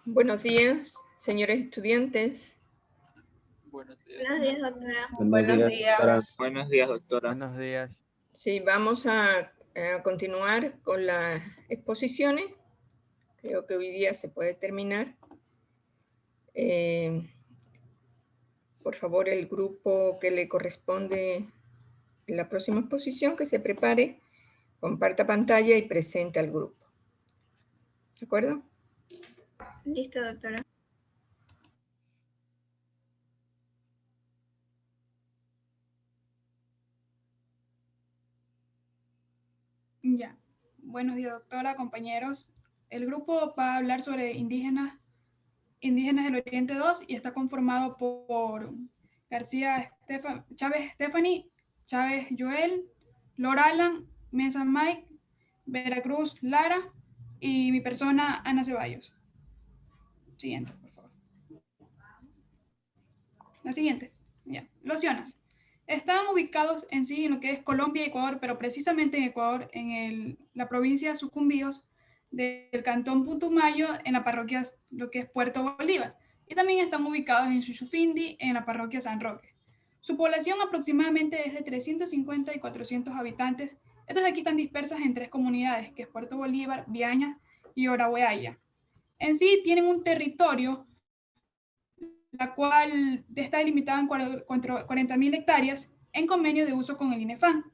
Buenos días, señores estudiantes. Buenos Buenos días, doctora. Buenos días. Buenos días, doctora. Buenos días. Sí, vamos a continuar con las exposiciones. Creo que hoy día se puede terminar. Por favor, el grupo que le corresponde en la próxima exposición, que se prepare, comparta pantalla y presente al grupo. ¿De acuerdo? Listo, doctora. Ya. Buenos días, doctora, compañeros. El grupo va a hablar sobre indígenas del Oriente 2 y está conformado por Chávez Stephanie, Chávez Joel, Laura Alan, Mesa Mike, Veracruz Lara y mi persona Ana Ceballos. Siguiente, por favor. La siguiente. Ya. Los Ionas. Están ubicados en sí en lo que es Colombia y Ecuador, pero precisamente en Ecuador, en la provincia de Sucumbíos, del cantón Putumayo, en la parroquia, lo que es Puerto Bolívar. Y también están ubicados en Chuchufindi, en la parroquia San Roque. Su población aproximadamente es de 350 y 400 habitantes. Estas de aquí están dispersas en 3 comunidades, que es Puerto Bolívar, Viaña y Orahuayaya. En sí tienen un territorio la cual está delimitada en 40.000 hectáreas en convenio de uso con el INEFAN.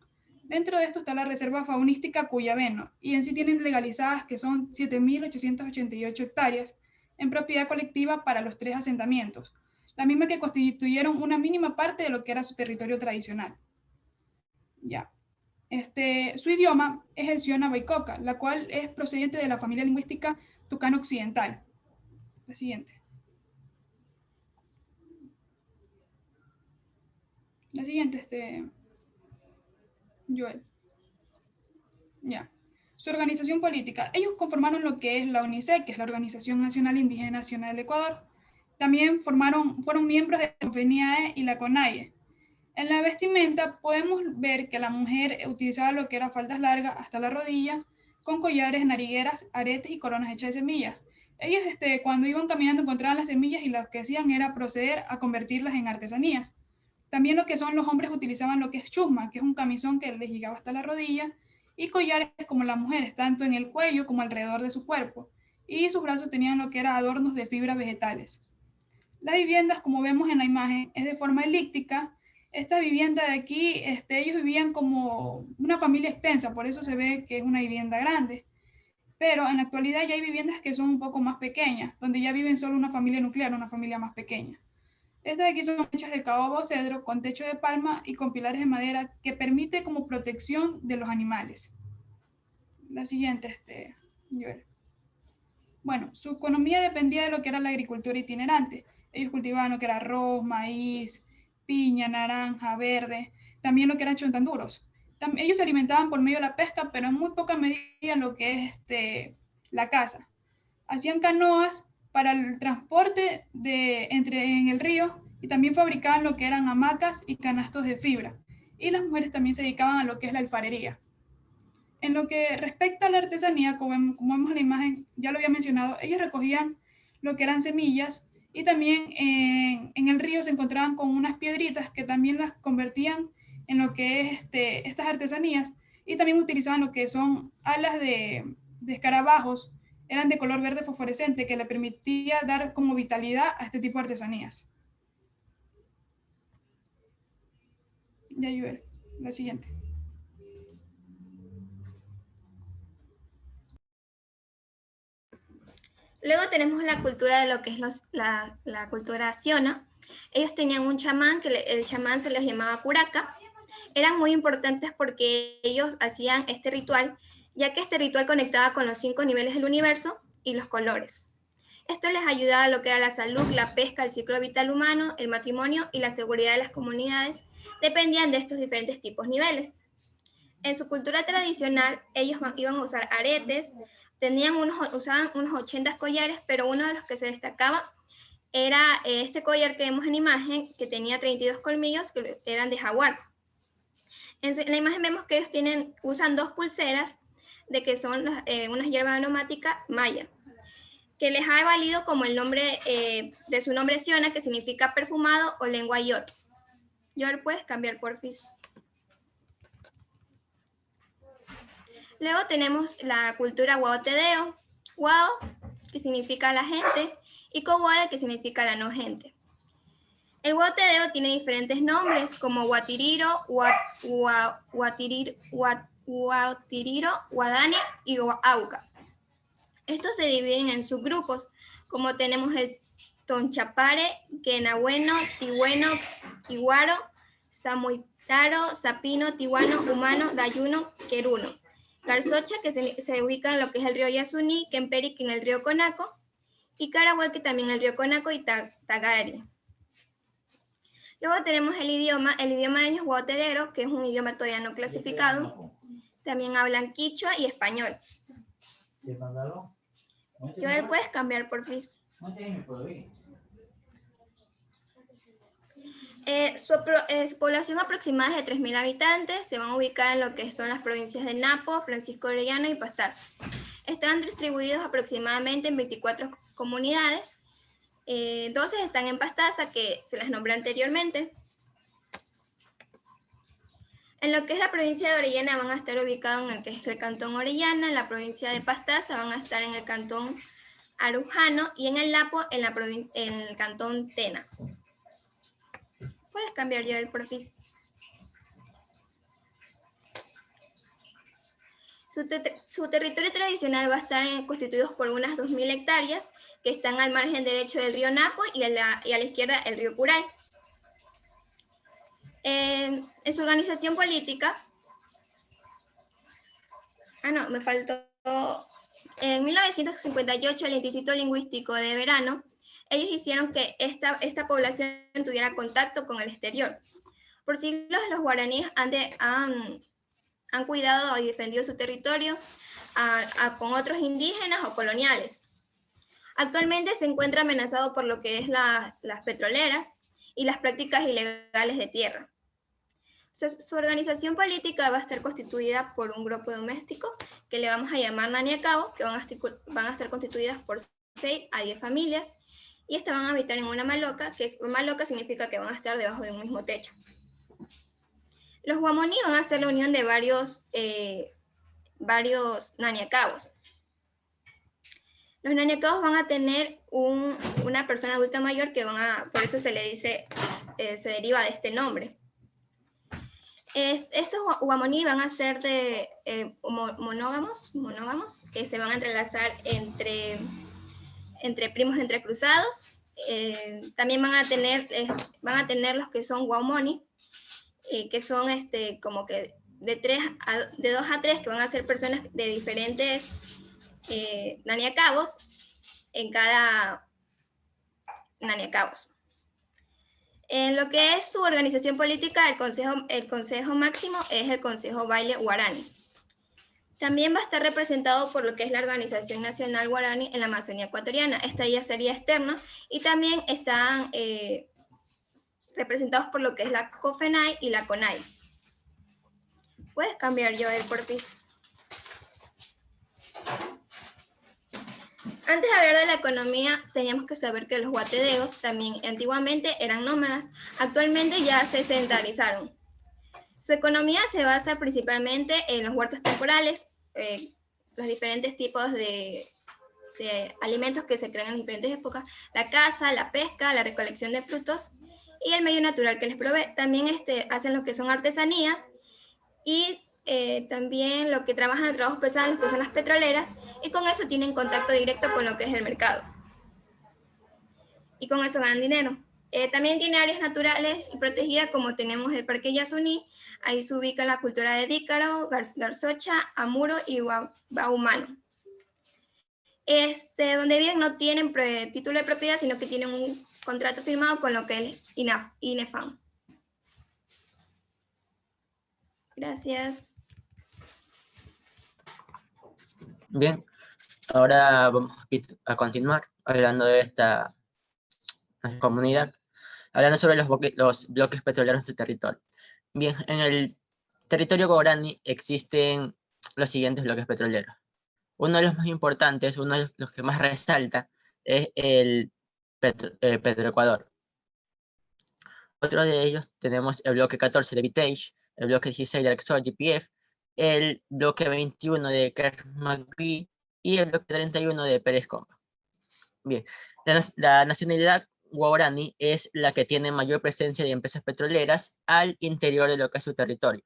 Dentro de esto está la Reserva Faunística Cuyabeno, y en sí tienen legalizadas que son 7.888 hectáreas en propiedad colectiva para los 3 asentamientos, la misma que constituyeron una mínima parte de lo que era su territorio tradicional. Ya. Su idioma es el Siona Baicoca, la cual es procedente de la familia lingüística tucano occidental. La siguiente. La siguiente, Joel. Ya. Su organización política. Ellos conformaron lo que es la ONICE, que es la Organización Nacional Indígena Nacional del Ecuador. También fueron miembros de la FENIAE y la CONAIE. En la vestimenta podemos ver que la mujer utilizaba lo que era faldas largas hasta la rodilla, con collares, narigueras, aretes y coronas hechas de semillas. Ellas cuando iban caminando encontraban las semillas y lo que hacían era proceder a convertirlas en artesanías. También lo que son los hombres utilizaban lo que es chusma, que es un camisón que les llegaba hasta la rodilla, y collares como las mujeres, tanto en el cuello como alrededor de su cuerpo, y sus brazos tenían lo que era adornos de fibras vegetales. Las viviendas, como vemos en la imagen, es de forma elíptica. Esta vivienda de aquí, ellos vivían como una familia extensa, por eso se ve que es una vivienda grande. Pero en la actualidad ya hay viviendas que son un poco más pequeñas, donde ya viven solo una familia nuclear, una familia más pequeña. Estas de aquí son hechas de caoba o cedro con techo de palma y con pilares de madera que permite como protección de los animales. La siguiente, Joel. Bueno, su economía dependía de lo que era la agricultura itinerante. Ellos cultivaban lo que era arroz, maíz, piña, naranja, verde, también lo que eran chontanduros. Ellos se alimentaban por medio de la pesca, pero en muy poca medida lo que es la caza. Hacían canoas para el transporte en el río y también fabricaban lo que eran hamacas y canastos de fibra. Y las mujeres también se dedicaban a lo que es la alfarería. En lo que respecta a la artesanía, como vemos en la imagen, ya lo había mencionado, ellos recogían lo que eran semillas y también en el río se encontraban con unas piedritas que también las convertían en lo que es estas artesanías, y también utilizaban lo que son alas de escarabajos, eran de color verde fosforescente, que le permitía dar como vitalidad a este tipo de artesanías. Ya, Joel, la siguiente. Luego tenemos la cultura de lo que es la cultura siona. Ellos tenían un chamán, el chamán se les llamaba curaca. Eran muy importantes porque ellos hacían este ritual, ya que este ritual conectaba con los 5 niveles del universo y los colores. Esto les ayudaba a lo que era la salud, la pesca, el ciclo vital humano, el matrimonio y la seguridad de las comunidades. Dependían de estos diferentes tipos niveles. En su cultura tradicional, ellos iban a usar aretes, usaban unos 80 collares, pero uno de los que se destacaba era este collar que vemos en imagen, que tenía 32 colmillos, que eran de jaguar. En la imagen vemos que ellos usan 2 pulseras, de que son unas hierbas aromáticas maya. que les ha valido como el nombre de su nombre Siona, que significa perfumado o lengua yot. Joel, puedes cambiar porfis. Luego tenemos la cultura Guaotedeo. Guao, que significa la gente, y Coguade, que significa la no gente. El Guaotedeo tiene diferentes nombres, como Guatiriro, Guatiriro, Guadani y Auca. Estos se dividen en subgrupos, como tenemos el Tonchapare, Quenahueno, Tigüeno, Quiguaro, Samuitaro, Sapino, Tihuano, Humano, Dayuno, Queruno. Garzocha, que se ubica en lo que es el río Yasuní, Kemperi, que en el río Conaco, y Carahuel, que también en el río Conaco, y Tagari. Luego tenemos el idioma de ellos guaoterero, que es un idioma todavía no clasificado. También hablan quichua y español. Joel, ¿puedes cambiar por fin? Su población aproximada es de 3.000 habitantes. Se van a ubicar en lo que son las provincias de Napo, Francisco Orellana y Pastaza. Están distribuidos aproximadamente en 24 comunidades. 12 están en Pastaza, que se las nombré anteriormente. En lo que es la provincia de Orellana van a estar ubicados en el que es el cantón Orellana. En la provincia de Pastaza van a estar en el cantón Arujano, y en el Napo en el cantón Tena. Puedes cambiar ya el perfil. Su territorio tradicional va a estar constituido por unas 2.000 hectáreas que están al margen derecho del río Napo y a la izquierda el río Curay. En su organización política, me faltó. En 1958, el Instituto Lingüístico de Verano, ellos hicieron que esta población tuviera contacto con el exterior. Por siglos, los guaraníes han cuidado y defendido su territorio con otros indígenas o coloniales. Actualmente se encuentra amenazado por lo que es las petroleras y las prácticas ilegales de tierra. Su organización política va a estar constituida por un grupo doméstico que le vamos a llamar Naniacao, que van a estar constituidas por 6 a 10 familias, y estas van a habitar en una maloca, maloca significa que van a estar debajo de un mismo techo. Los Guamoní van a ser la unión de varios Naniacaos. Los Naniacaos van a tener una persona adulta mayor que por eso se le dice, se deriva de este nombre. Estos Guamoní van a ser monógamos, que se van a entrelazar entre primos entrecruzados. También van a tener los que son Guamoni, que son como que de 2 a 3, que van a ser personas de diferentes Naniacabos en cada Naniacabos. En lo que es su organización política, el consejo máximo es el Consejo Baile Guarani. También va a estar representado por lo que es la Organización Nacional Guarani en la Amazonía Ecuatoriana. Esta ya sería externa, y también están representados por lo que es la COFENAI y la CONAI. ¿Puedes cambiar, Joel, por piso? Antes de hablar de la economía, teníamos que saber que los guatedeos también antiguamente eran nómadas. Actualmente ya se centralizaron. Su economía se basa principalmente en los huertos temporales, los diferentes tipos de alimentos que se crean en diferentes épocas, la caza, la pesca, la recolección de frutos y el medio natural que les provee. También hacen lo que son artesanías y también lo que trabajan en trabajos pesados, que son las petroleras, y con eso tienen contacto directo con lo que es el mercado. Y con eso ganan dinero. También tiene áreas naturales y protegidas, como tenemos el Parque Yasuní. Ahí se ubica la cultura de Dícaro, Garzocha, Amuro y Bahumano. Donde viven no tienen título de propiedad, sino que tienen un contrato firmado con lo que es INEFAM. Gracias. Bien, ahora vamos a continuar hablando de esta comunidad, hablando sobre los bloques petroleros del territorio. Bien, en el territorio guaraní existen los siguientes bloques petroleros. Uno de los más importantes, uno de los que más resalta, es el Petroecuador. Otro de ellos tenemos el bloque 14 de Vitage, el bloque 16 de Rexor GPF, el bloque 21 de Kerr-McGee y el bloque 31 de Pérez Compa. Bien, la nacionalidad guaraní es la que tiene mayor presencia de empresas petroleras al interior de lo que es su territorio.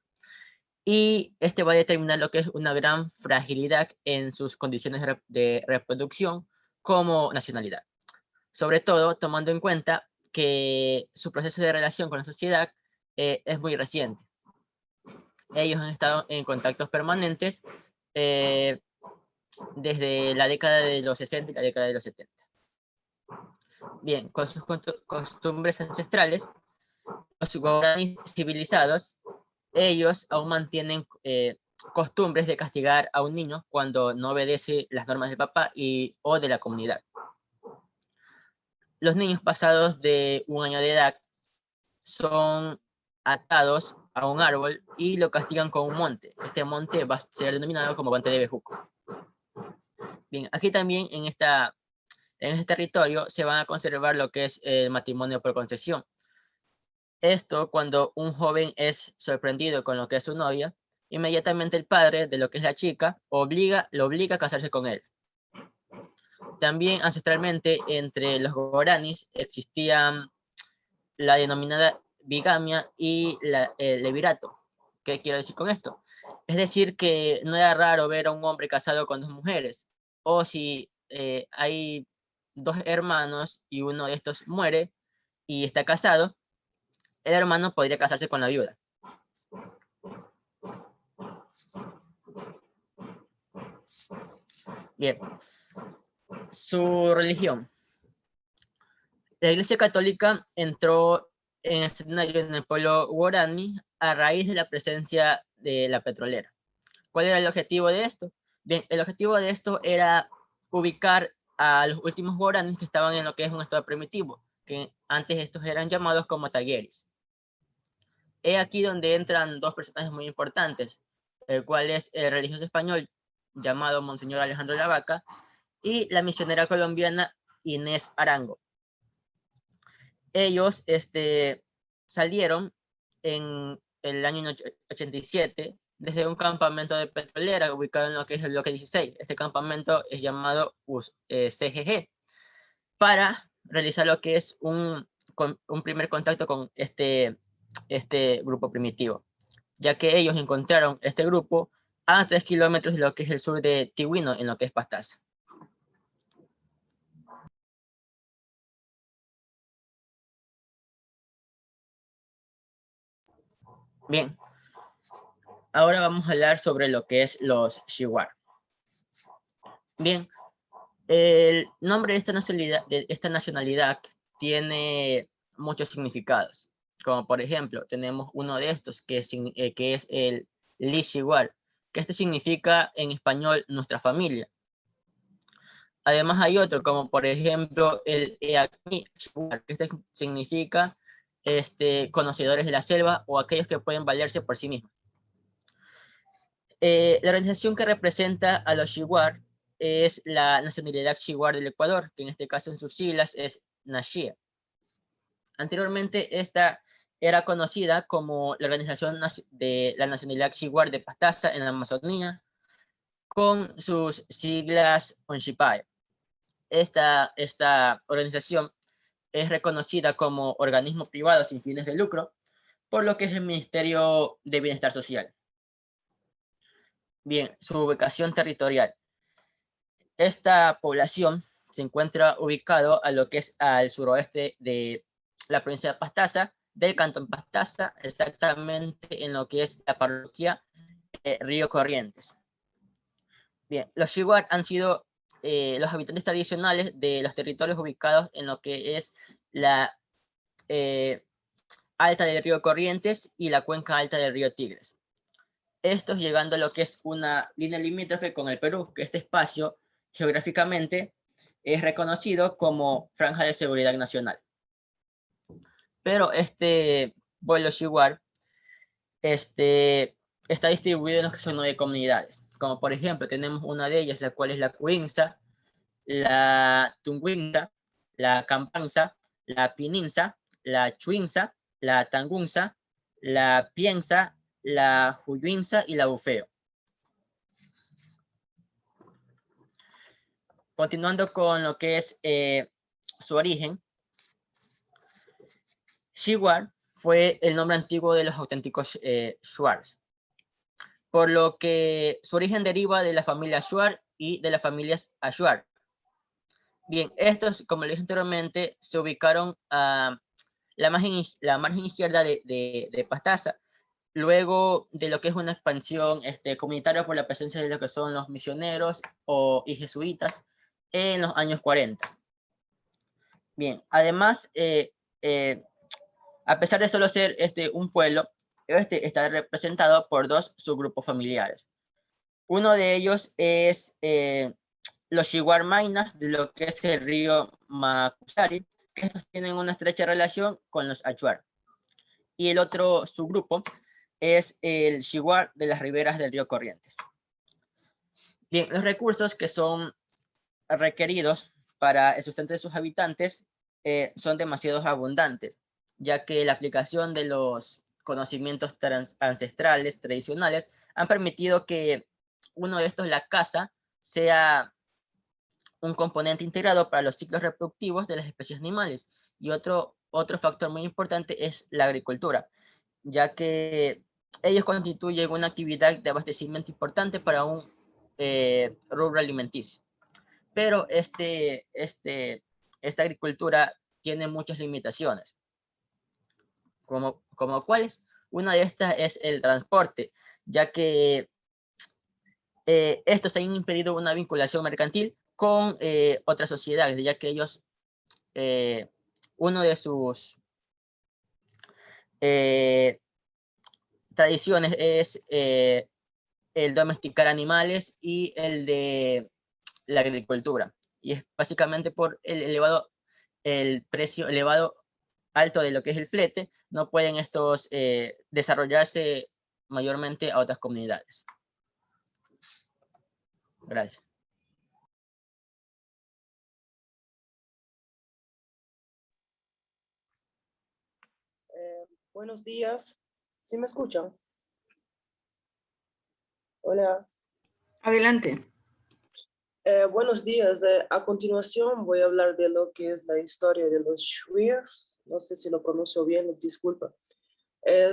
Y este va a determinar lo que es una gran fragilidad en sus condiciones de reproducción como nacionalidad. Sobre todo tomando en cuenta que su proceso de relación con la sociedad es muy reciente. Ellos han estado en contactos permanentes desde la década de los 60 y la década de los 70. Bien, con sus costumbres ancestrales, los guaraníes civilizados, ellos aún mantienen costumbres de castigar a un niño cuando no obedece las normas del papá o de la comunidad. Los niños pasados de 1 año de edad son atados a un árbol y lo castigan con un monte. Este monte va a ser denominado como monte de bejuco. Bien, aquí también en este territorio se van a conservar lo que es el matrimonio por concesión. Esto cuando un joven es sorprendido con lo que es su novia, inmediatamente el padre de lo que es la chica lo obliga a casarse con él. También ancestralmente entre los guaraníes existían la denominada bigamia y el levirato. ¿Qué quiero decir con esto? Es decir, que no era raro ver a un hombre casado con 2 mujeres, o si hay 2 hermanos y uno de estos muere y está casado, el hermano podría casarse con la viuda. Bien, su religión. La Iglesia Católica entró en el escenario en el pueblo guaraní a raíz de la presencia de la petrolera. ¿Cuál era el objetivo de esto? Bien, el objetivo de esto era ubicar a los últimos guaraníes que estaban en lo que es un estado primitivo, que antes estos eran llamados como tagueris. Es aquí donde entran 2 personajes muy importantes, el cual es el religioso español llamado Monseñor Alejandro Lavaca y la misionera colombiana Inés Arango. Ellos salieron en el año 87 desde un campamento de petrolera ubicado en lo que es el bloque 16. Este campamento es llamado CGG para realizar lo que es un primer contacto con este grupo primitivo, ya que ellos encontraron este grupo a 3 kilómetros de lo que es el sur de Tigüino, en lo que es Pastaza. Bien, ahora vamos a hablar sobre lo que es los Shiwar. Bien, el nombre de esta nacionalidad tiene muchos significados, como por ejemplo, tenemos uno de estos que es el Li Shiwar, que significa en español nuestra familia. Además hay otro, como por ejemplo el Eakmi Shiwar, que significa conocedores de la selva o aquellos que pueden valerse por sí mismos. La organización que representa a los Shiwar es la nacionalidad Shiwar del Ecuador, que en este caso en sus siglas es Nashia. Anteriormente esta era conocida como la organización de la nacionalidad Shiwar de Pastaza en la Amazonía, con sus siglas Onshipae. Esta organización es reconocida como organismo privado sin fines de lucro, por lo que es el Ministerio de Bienestar Social. Bien, su ubicación territorial. Esta población se encuentra ubicado a lo que es al suroeste de la provincia de Pastaza, del cantón Pastaza, exactamente en lo que es la parroquia Río Corrientes. Bien, los Shiwar han sido los habitantes tradicionales de los territorios ubicados en lo que es la alta del río Corrientes y la cuenca alta del río Tigres. Estos llegando a lo que es una línea limítrofe con el Perú, que este espacio geográficamente es reconocido como Franja de Seguridad Nacional. Pero este pueblo Shiwar está distribuido en lo que son 9 comunidades. como por ejemplo tenemos una de ellas, la cual es la Cuinza, la Tunguinza, la Campanza, la Pininza, la Chuinza, la Tangunza, la Pienza, la Juyuinza y la Bufeo. Continuando con lo que es su origen, Shuar fue el nombre antiguo de los auténticos Shuars, por lo que su origen deriva de la familia Shuar y de las familias Ashuar. Bien, estos, como les dije anteriormente, se ubicaron a la margen izquierda de Pastaza, luego de lo que es una expansión comunitaria por la presencia de lo que son los misioneros y jesuitas en los años 40. Bien, además, a pesar de solo ser un pueblo, está representado por dos subgrupos familiares. Uno de ellos es los Shuar Mainas, de lo que es el río Macuchari, que estos tienen una estrecha relación con los Achuar. Y el otro subgrupo es el Shuar de las riberas del río Corrientes. Bien, los recursos que son requeridos para el sustento de sus habitantes son demasiado abundantes, ya que la aplicación de los conocimientos ancestrales, tradicionales, han permitido que uno de estos, la caza, sea un componente integrado para los ciclos reproductivos de las especies animales. Y otro factor muy importante es la agricultura, ya que ellos constituyen una actividad de abastecimiento importante para un rubro alimenticio. Pero esta agricultura tiene muchas limitaciones. ¿Como cuáles? Una de estas es el transporte, ya que estos han impedido una vinculación mercantil con otras sociedades, ya que ellos, uno de sus tradiciones es el domesticar animales y el de la agricultura. Y es básicamente por el precio elevado alto de lo que es el flete, no pueden estos desarrollarse mayormente a otras comunidades. Gracias. Buenos días. ¿Sí me escuchan? Hola. Adelante. Buenos días. A continuación voy a hablar de lo que es la historia de los Shuar. No sé si lo pronuncio bien, disculpa.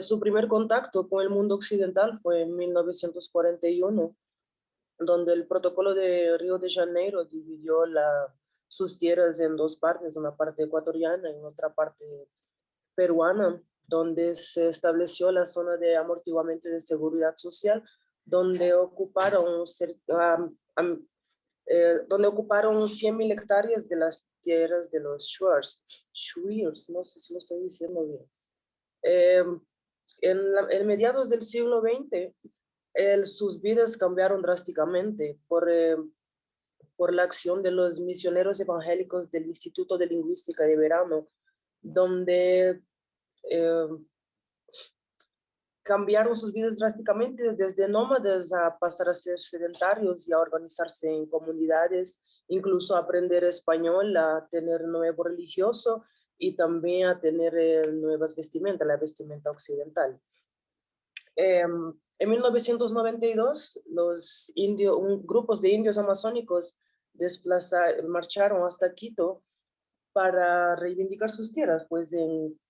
Su primer contacto con el mundo occidental fue en 1941, donde el protocolo de Río de Janeiro dividió sus tierras en dos partes, una parte ecuatoriana y otra parte peruana, donde se estableció la zona de amortiguamiento de seguridad social, donde ocuparon 100.000 hectáreas de las tierras de los Shuars, no sé si lo estoy diciendo bien. En mediados del siglo XX, sus vidas cambiaron drásticamente por la acción de los misioneros evangélicos del Instituto de Lingüística de Verano, donde cambiaron sus vidas drásticamente desde nómadas a pasar a ser sedentarios y a organizarse en comunidades, incluso a aprender español, a tener nuevo religioso y también a tener nuevas vestimentas, la vestimenta occidental. En 1992, grupos de indios amazónicos marcharon hasta Quito para reivindicar sus tierras, pues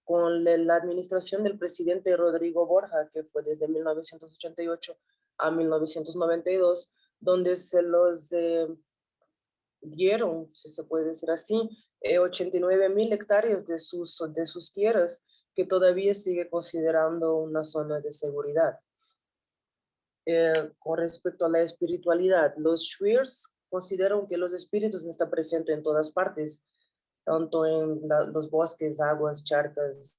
con la administración del presidente Rodrigo Borja, que fue desde 1988 a 1992, donde se los dieron, si se puede decir así, 89.000 hectáreas de sus tierras, que todavía sigue considerando una zona de seguridad. Con respecto a la espiritualidad, los Shuars consideran que los espíritus están presentes en todas partes, tanto en los bosques, aguas, charcas,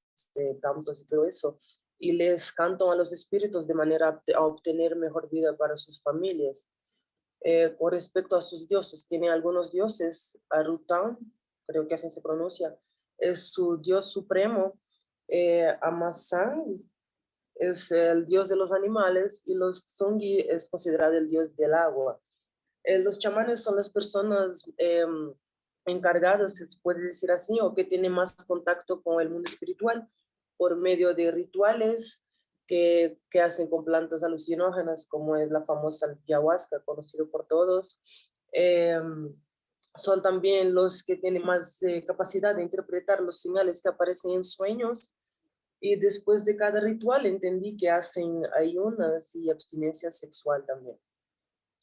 campos y todo eso, y les cantan a los espíritus de manera a obtener mejor vida para sus familias. Con respecto a sus dioses, tienen algunos dioses. Arután, creo que así se pronuncia, es su dios supremo. Amazán, es el dios de los animales y los Zungi es considerado el dios del agua. Los chamanes son las personas encargadas, se puede decir así, o que tienen más contacto con el mundo espiritual por medio de rituales que hacen con plantas alucinógenas, como es la famosa ayahuasca, conocido por todos. Son también los que tienen más capacidad de interpretar los señales que aparecen en sueños. Y después de cada ritual entendí que hacen ayunas y abstinencia sexual también.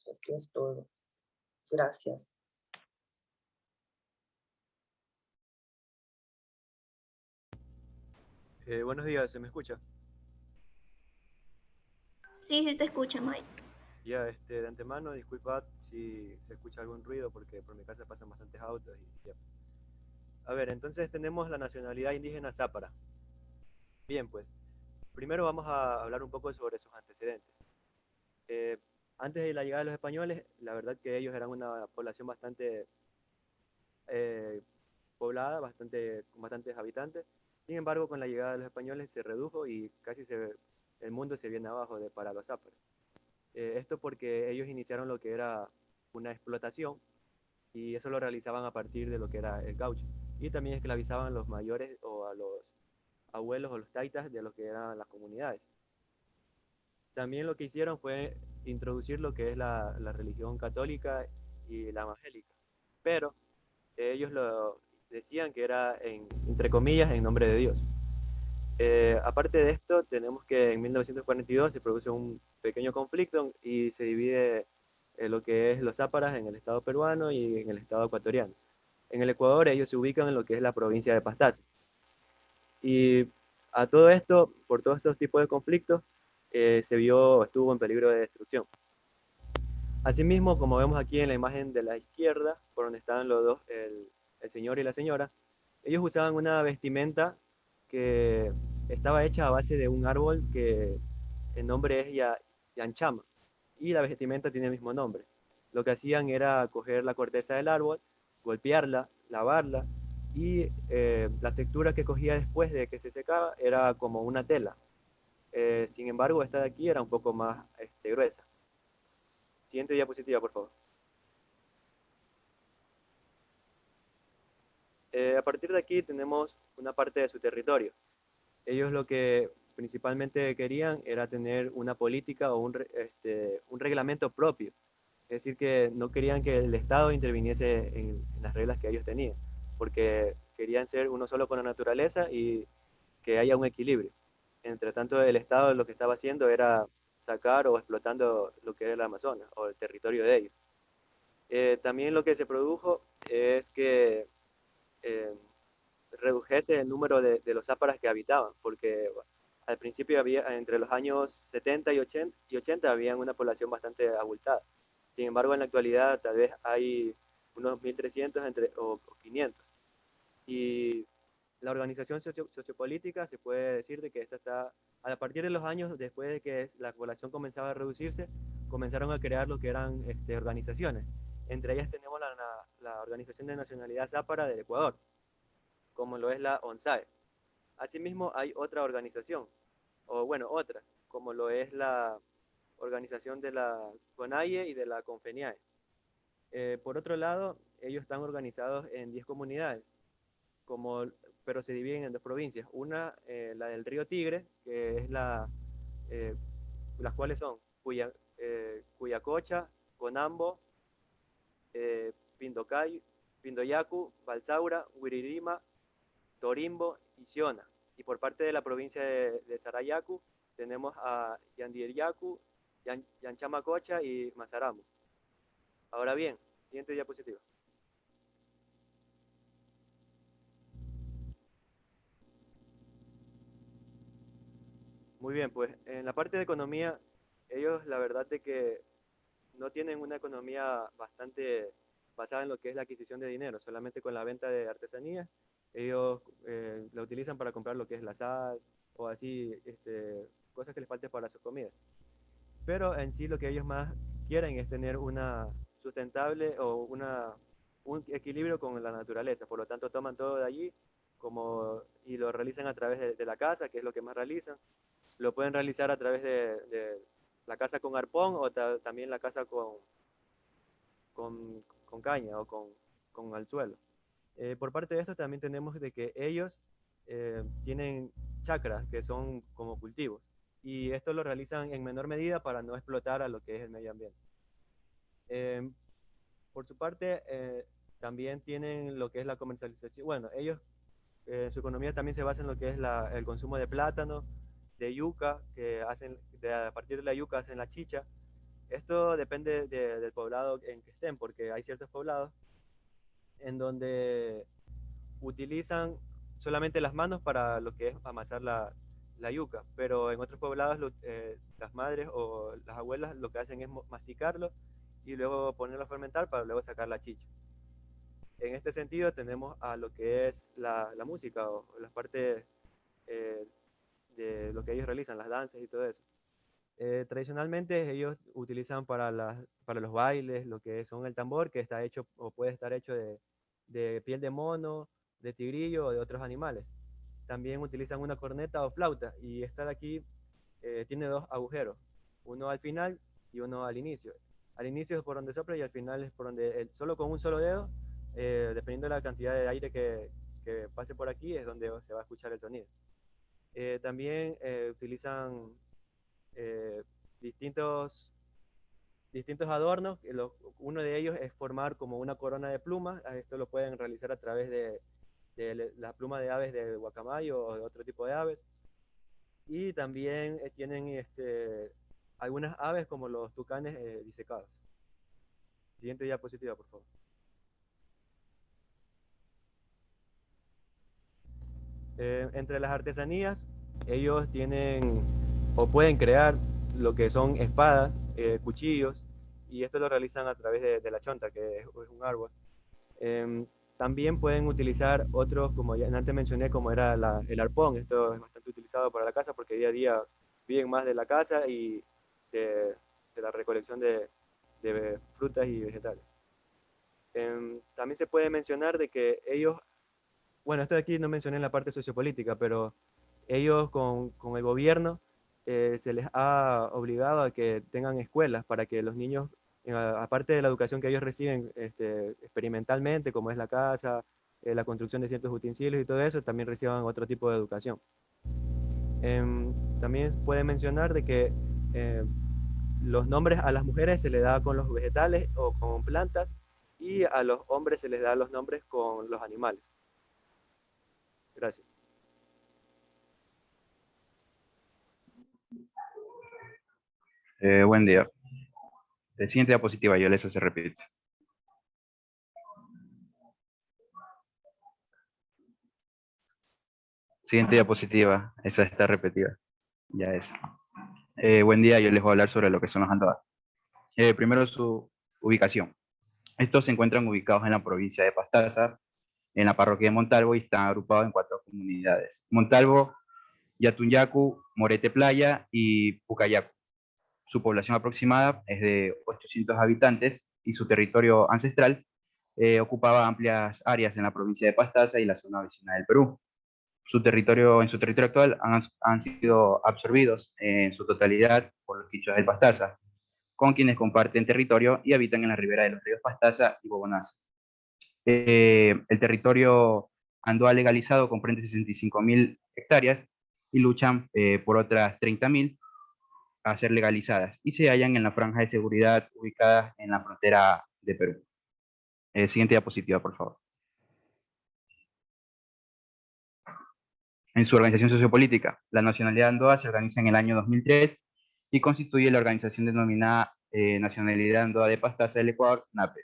Esto es todo. Gracias. Buenos días, ¿se me escucha? Sí, sí te escucho, Mike. Ya, de antemano, disculpad si se escucha algún ruido porque por mi casa pasan bastantes autos y ya. A ver, entonces tenemos la nacionalidad indígena zápara. Bien, pues, primero vamos a hablar un poco sobre sus antecedentes. Eh, Antes de la llegada de los españoles, la verdad que ellos eran una población bastante eh, poblada, con bastantes habitantes. Sin embargo, con la llegada de los españoles se redujo y el mundo se viene abajo para los záparos. Esto porque ellos iniciaron lo que era una explotación y eso lo realizaban a partir de lo que era el caucho. Y también esclavizaban a los mayores o a los abuelos o los taitas de lo que eran las comunidades. También lo que hicieron fue introducir lo que es la religión católica y la evangélica. Pero ellos lo decían que era, entre comillas, en nombre de Dios. Aparte de esto, tenemos que en 1942 se produce un pequeño conflicto y se divide lo que es los záparas en el estado peruano y en el estado ecuatoriano. En el Ecuador ellos se ubican en lo que es la provincia de Pastaza. Y a todo esto, por todos estos tipos de conflictos, estuvo en peligro de destrucción. Asimismo, como vemos aquí en la imagen de la izquierda, por donde están los dos, el señor y la señora, ellos usaban una vestimenta que estaba hecha a base de un árbol que el nombre es yanchama y la vestimenta tiene el mismo nombre. Lo que hacían era coger la corteza del árbol, golpearla, lavarla y la textura que cogía después de que se secaba era como una tela. Sin embargo, esta de aquí era un poco más gruesa. Siguiente diapositiva, por favor. A partir de aquí tenemos una parte de su territorio. Ellos lo que principalmente querían era tener una política o un reglamento propio. Es decir, que no querían que el Estado interviniese en las reglas que ellos tenían, porque querían ser uno solo con la naturaleza y que haya un equilibrio. Entre tanto, el Estado lo que estaba haciendo era sacar o explotando lo que era el Amazonas o el territorio de ellos. También lo que se produjo es que eh, redujese el número de los záparas que habitaban, porque al principio había, entre los años 70 y 80 había una población bastante abultada. Sin embargo, en la actualidad tal vez hay unos 1.300 o 500. Y la organización sociopolítica se puede decir de que esta está, a partir de los años después de que la población comenzaba a reducirse, comenzaron a crear lo que eran organizaciones. Entre ellas tenemos la Organización de Nacionalidad Zápara del Ecuador, como lo es la ONSAE. Asimismo, hay otra organización, o bueno, otras, como lo es la organización de la CONAIE y de la CONFENIAE. Por otro lado, ellos están organizados en 10 comunidades, pero se dividen en dos provincias. Una, la del río Tigre, que es las cuales son Cuyacocha, Conambo, Pindoyacu, Balsaura, Huiririma, Torimbo y Xiona. Y por parte de la provincia de Sarayacu tenemos a Yandiriyacu, Yanchamacocha y Mazaramo. Ahora bien, siguiente diapositiva. Muy bien, pues en la parte de economía, ellos la verdad de que no tienen una economía bastante basada en lo que es la adquisición de dinero, solamente con la venta de artesanías. Ellos la utilizan para comprar lo que es la sal o así, cosas que les falten para sus comidas. Pero en sí lo que ellos más quieren es tener una sustentable o un equilibrio con la naturaleza. Por lo tanto, toman todo de allí y lo realizan a través de la casa, que es lo que más realizan. lo pueden realizar a través de la caza con arpón o también la caza con caña o con anzuelo. Por parte de esto también tenemos de que ellos tienen chacras que son como cultivos y esto lo realizan en menor medida para no explotar a lo que es el medio ambiente. Por su parte, también tienen lo que es la comercialización. Bueno, ellos, su economía también se basa en lo que es el consumo de plátano, de yuca, que hacen, a partir de la yuca hacen la chicha. Esto depende del poblado en que estén, porque hay ciertos poblados en donde utilizan solamente las manos para lo que es amasar la yuca, pero en otros poblados las madres o las abuelas lo que hacen es masticarlo y luego ponerlo a fermentar para luego sacar la chicha. En este sentido tenemos a lo que es la música o las partes de lo que ellos realizan, las danzas y todo eso. Tradicionalmente ellos utilizan para los bailes lo que son el tambor, que está hecho o puede estar hecho de piel de mono, de tigrillo o de otros animales. También utilizan una corneta o flauta y esta de aquí tiene dos agujeros, uno al final y uno al inicio. Al inicio es por donde sopla y al final es por donde, solo con un solo dedo, dependiendo de la cantidad de aire que pase por aquí, es donde se va a escuchar el sonido. También utilizan distintos adornos. Uno de ellos es formar como una corona de plumas. Esto lo pueden realizar a través de la pluma de aves de guacamayo o de otro tipo de aves. Y también tienen algunas aves como los tucanes disecados. Siguiente diapositiva, por favor. Entre las artesanías, ellos tienen o pueden crear lo que son espadas, cuchillos, y esto lo realizan a través de la chonta, que es un árbol. También pueden utilizar otros, como ya antes mencioné, como era el arpón. Esto es bastante utilizado para la caza porque día a día viven más de la caza y de la recolección de frutas y vegetales. También se puede mencionar de que ellos, bueno, esto de aquí no mencioné en la parte sociopolítica, pero ellos con el gobierno se les ha obligado a que tengan escuelas para que los niños, aparte de la educación que ellos reciben experimentalmente, como es la casa, la construcción de ciertos utensilios y todo eso, también reciban otro tipo de educación. También puede mencionar de que los nombres a las mujeres se les da con los vegetales o con plantas y a los hombres se les da los nombres con los animales. Gracias. Buen día. Siguiente diapositiva, yo se repite. Siguiente diapositiva, esa está repetida. Ya es. Buen día, yo les voy a hablar sobre lo que son los andoas. Primero su ubicación. Estos se encuentran ubicados en la provincia de Pastaza, en la parroquia de Montalvo y están agrupados en 4 comunidades. Montalvo, Yatunyacu, Morete Playa y Pucayacu. Su población aproximada es de 800 habitantes y su territorio ancestral ocupaba amplias áreas en la provincia de Pastaza y la zona vecina del Perú. En su territorio actual han sido absorbidos en su totalidad por los quichuas del Pastaza, con quienes comparten territorio y habitan en la ribera de los ríos Pastaza y Bobonaza. El territorio andoa legalizado comprende 65.000 hectáreas y luchan por otras 30.000 a ser legalizadas y se hallan en la franja de seguridad ubicada en la frontera de Perú. Siguiente diapositiva, por favor. En su organización sociopolítica, la Nacionalidad Andoa se organiza en el año 2003 y constituye la organización denominada Nacionalidad Andoa de Pastaza del Ecuador, NAPE,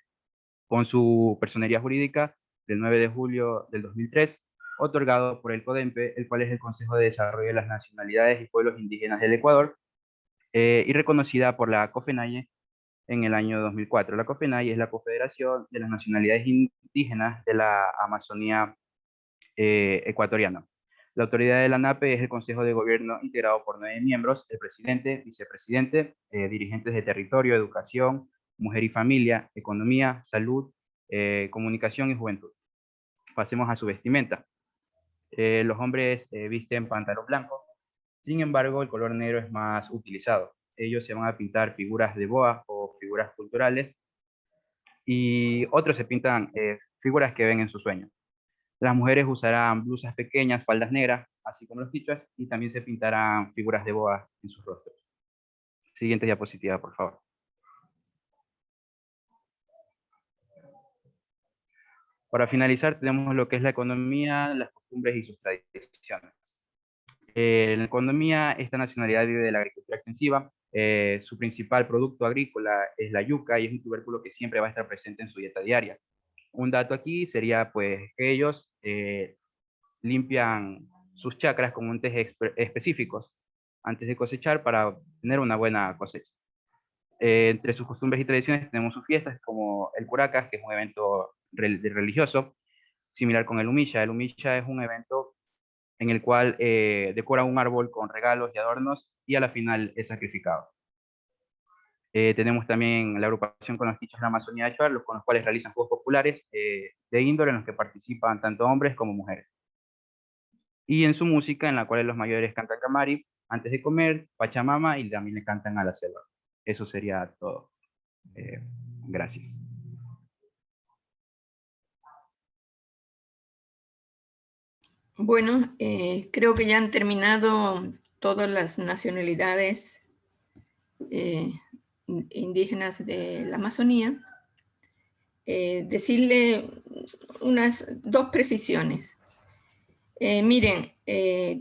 con su personería jurídica del 9 de julio del 2003, otorgado por el CODEMPE, el cual es el Consejo de Desarrollo de las Nacionalidades y Pueblos Indígenas del Ecuador, y reconocida por la COFENAIE en el año 2004. La COFENAIE es la Confederación de las Nacionalidades Indígenas de la Amazonía ecuatoriana. La autoridad de la NAPE es el Consejo de Gobierno integrado por 9 miembros, el presidente, vicepresidente, dirigentes de territorio, educación, mujer y familia, economía, salud, comunicación y juventud. Pasemos a su vestimenta. Los hombres visten pantalón blanco, Sin embargo, el color negro es más utilizado. Ellos se van a pintar figuras de boa o figuras culturales, y otros se pintan figuras que ven en sus sueños. Las mujeres usarán blusas pequeñas, faldas negras, así como los quichuas, y también se pintarán figuras de boa en sus rostros. Siguiente diapositiva, por favor. Para finalizar, tenemos lo que es la economía, las costumbres y sus tradiciones. En la economía, esta nacionalidad vive de la agricultura extensiva. Su principal producto agrícola es la yuca, y es un tubérculo que siempre va a estar presente en su dieta diaria. Un dato aquí sería pues que ellos limpian sus chacras con untes específicos antes de cosechar para tener una buena cosecha. Entre sus costumbres y tradiciones tenemos sus fiestas como el Curacas, que es un evento religioso, similar con el Humilla. El Humilla es un evento en el cual decoran un árbol con regalos y adornos y a la final es sacrificado. Tenemos también la agrupación con los quichuas de la Amazonía de Achuar, con los cuales realizan juegos populares de índole en los que participan tanto hombres como mujeres. Y en su música, en la cual los mayores cantan camari antes de comer, Pachamama, y también le cantan a la selva. Eso sería todo. Gracias. Bueno, creo que ya han terminado todas las nacionalidades indígenas de la Amazonía. Decirle unas 2 precisiones. Miren,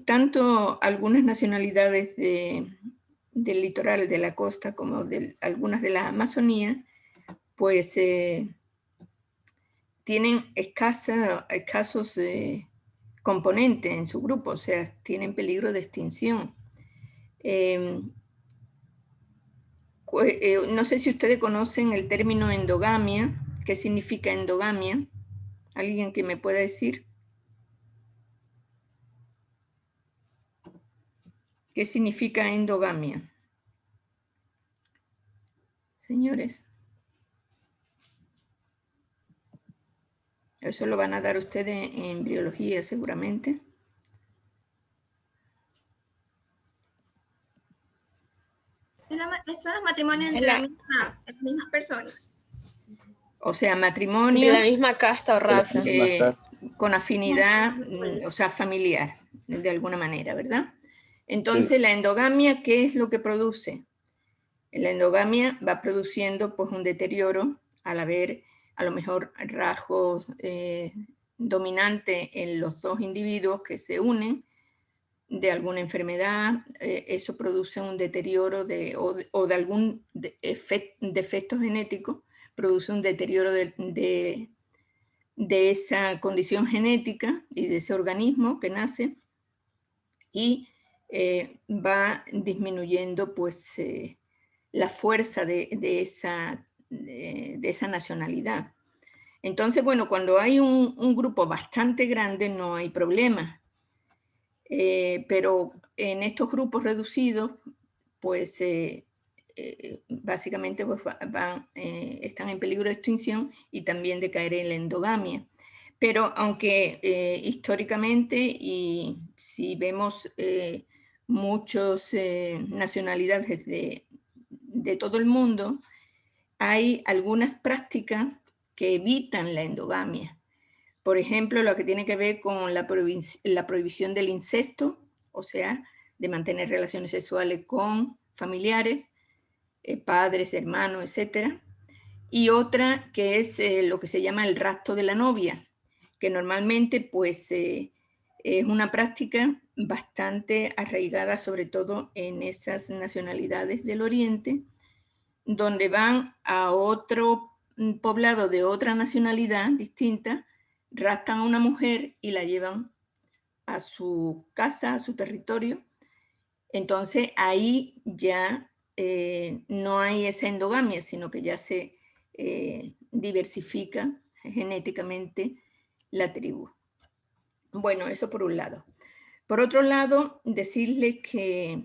tanto algunas nacionalidades del litoral, de la costa, como algunas de la Amazonía, pues tienen escasos componentes en su grupo, o sea, tienen peligro de extinción. No sé si ustedes conocen el término endogamia. ¿Qué significa endogamia? ¿Alguien que me pueda decir? ¿Qué significa endogamia? Señores. Eso lo van a dar ustedes en biología seguramente. Son los matrimonios entre las mismas personas. O sea, matrimonio. De la misma casta o raza. Con afinidad, o sea, familiar, de alguna manera, ¿verdad? Entonces, la endogamia, ¿qué es lo que produce? La endogamia va produciendo pues un deterioro al haber a lo mejor rasgos dominantes en los 2 individuos que se unen de alguna enfermedad. Eso produce un deterioro o de algún defecto genético, produce un deterioro de esa condición genética y de ese organismo que nace, y va disminuyendo pues la fuerza de esa nacionalidad. Entonces, bueno, cuando hay un grupo bastante grande no hay problema, pero en estos grupos reducidos, pues básicamente pues, están en peligro de extinción y también de caer en la endogamia. Pero aunque históricamente, y si vemos muchas nacionalidades de todo el mundo, hay algunas prácticas que evitan la endogamia. Por ejemplo, lo que tiene que ver con la prohibición del incesto, o sea, de mantener relaciones sexuales con familiares, padres, hermanos, etc. Y otra que es lo que se llama el rapto de la novia, que normalmente pues, es una práctica bastante arraigada, sobre todo en esas nacionalidades del Oriente, donde van a otro poblado de otra nacionalidad distinta, raptan a una mujer y la llevan a su casa, a su territorio. Entonces ahí ya no hay esa endogamia, sino que ya se diversifica genéticamente la tribu. Bueno, eso por un lado. Por otro lado, decirles que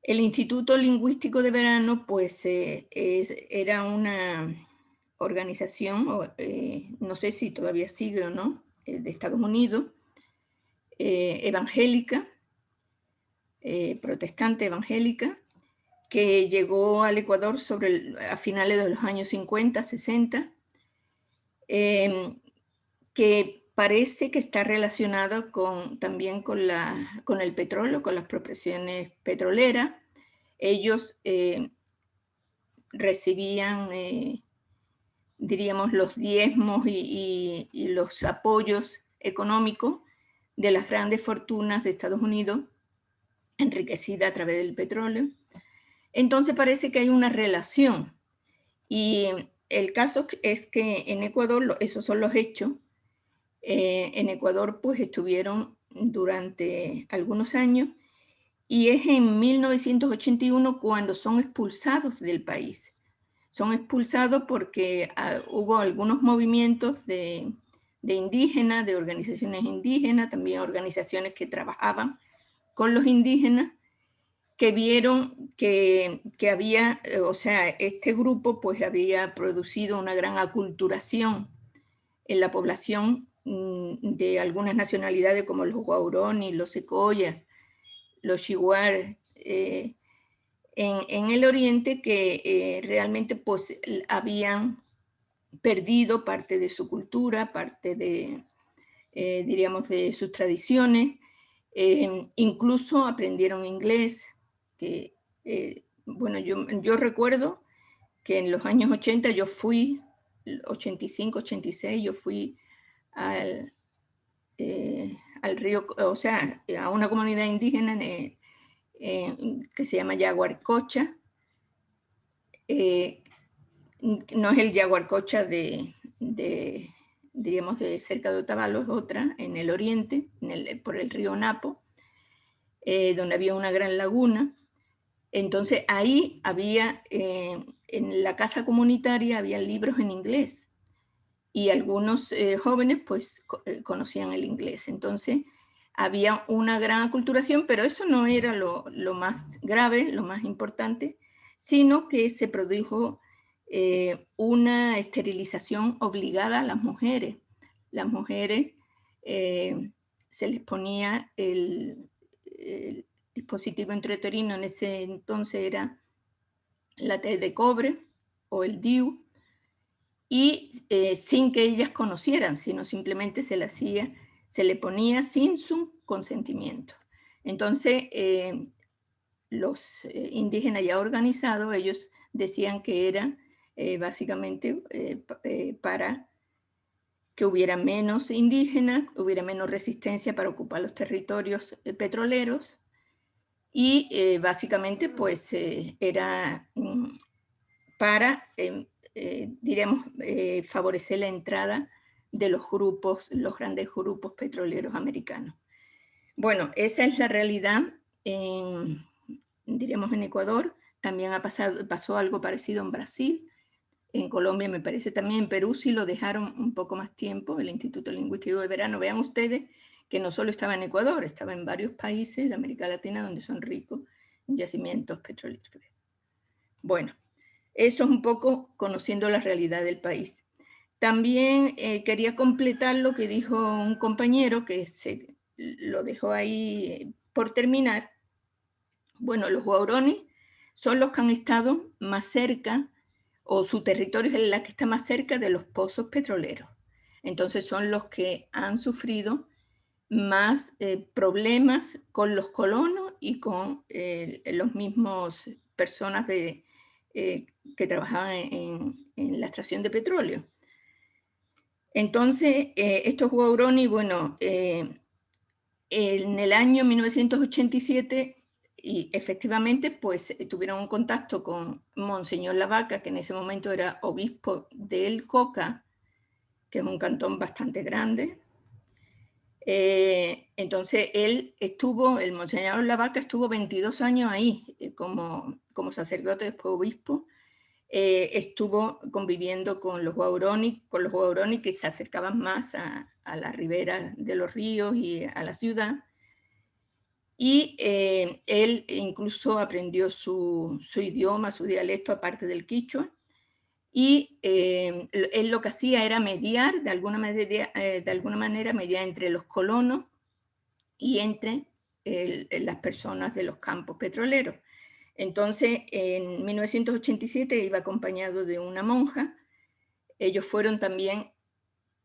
el Instituto Lingüístico de Verano pues era una organización, no sé si todavía sigue o no, de Estados Unidos, evangélica, protestante evangélica, que llegó al Ecuador a finales de los años 50, 60, que parece que está relacionado también con el petróleo, con las prospecciones petroleras. Ellos recibían, diríamos, los diezmos y los apoyos económicos de las grandes fortunas de Estados Unidos, enriquecida a través del petróleo. Entonces parece que hay una relación. Y el caso es que en Ecuador, esos son los hechos, en Ecuador pues estuvieron durante algunos años, y es en 1981 cuando son expulsados del país. Son expulsados porque hubo algunos movimientos de indígenas, de organizaciones indígenas, también organizaciones que trabajaban con los indígenas, que vieron que había, o sea, este grupo pues había producido una gran aculturación en la población de algunas nacionalidades como los Guauronis, los Secoyas, los Chiguares, en el oriente, que realmente pues habían perdido parte de su cultura, parte de, diríamos, de sus tradiciones, incluso aprendieron inglés, que, bueno, yo recuerdo que en los años 80 yo fui, 85, 86, yo fui al río, o sea, a una comunidad indígena que se llama Yaguarcocha. No es el Yaguarcocha diríamos, de cerca de Otavalo, es otra, en el oriente, por el río Napo, donde había una gran laguna. Entonces ahí había, en la casa comunitaria, había libros en inglés, y algunos jóvenes pues conocían el inglés. Entonces había una gran aculturación, pero eso no era lo más grave, lo más importante, sino que se produjo una esterilización obligada a las mujeres. Las mujeres se les ponía el dispositivo intrauterino, en ese entonces era la T de cobre o el DIU, y sin que ellas conocieran, sino simplemente se le ponía sin su consentimiento. Entonces, los indígenas ya organizados, ellos decían que era básicamente para que hubiera menos indígenas, hubiera menos resistencia para ocupar los territorios petroleros, y básicamente pues era para, diremos, favorecer la entrada de los grandes grupos petroleros americanos. Bueno, esa es la realidad diremos en Ecuador. También pasó algo parecido en Brasil, en Colombia me parece también, en Perú sí lo dejaron un poco más tiempo, el Instituto Lingüístico de Verano. Vean ustedes que no solo estaba en Ecuador, estaba en varios países de América Latina donde son ricos en yacimientos petroleros. Bueno, eso es un poco conociendo la realidad del país. También quería completar lo que dijo un compañero que lo dejó ahí por terminar. Bueno, los Guauronis son los que han estado más cerca, o su territorio es la que está más cerca de los pozos petroleros. Entonces son los que han sufrido más problemas con los colonos y con los mismos personas que trabajaban en la extracción de petróleo. Entonces, estos Guauronis, bueno, en el año 1987, y efectivamente, pues tuvieron un contacto con Monseñor Lavaca, que en ese momento era obispo de El Coca, que es un cantón bastante grande. Entonces, el Monseñor Lavaca estuvo 22 años ahí como sacerdote, después obispo. Estuvo conviviendo con los Guauronis que se acercaban más a la ribera de los ríos y a la ciudad. Y él incluso aprendió su idioma, su dialecto, aparte del quichua. Y él lo que hacía era mediar, de alguna manera mediar entre los colonos y entre las personas de los campos petroleros. Entonces, en 1987 iba acompañado de una monja. Ellos fueron también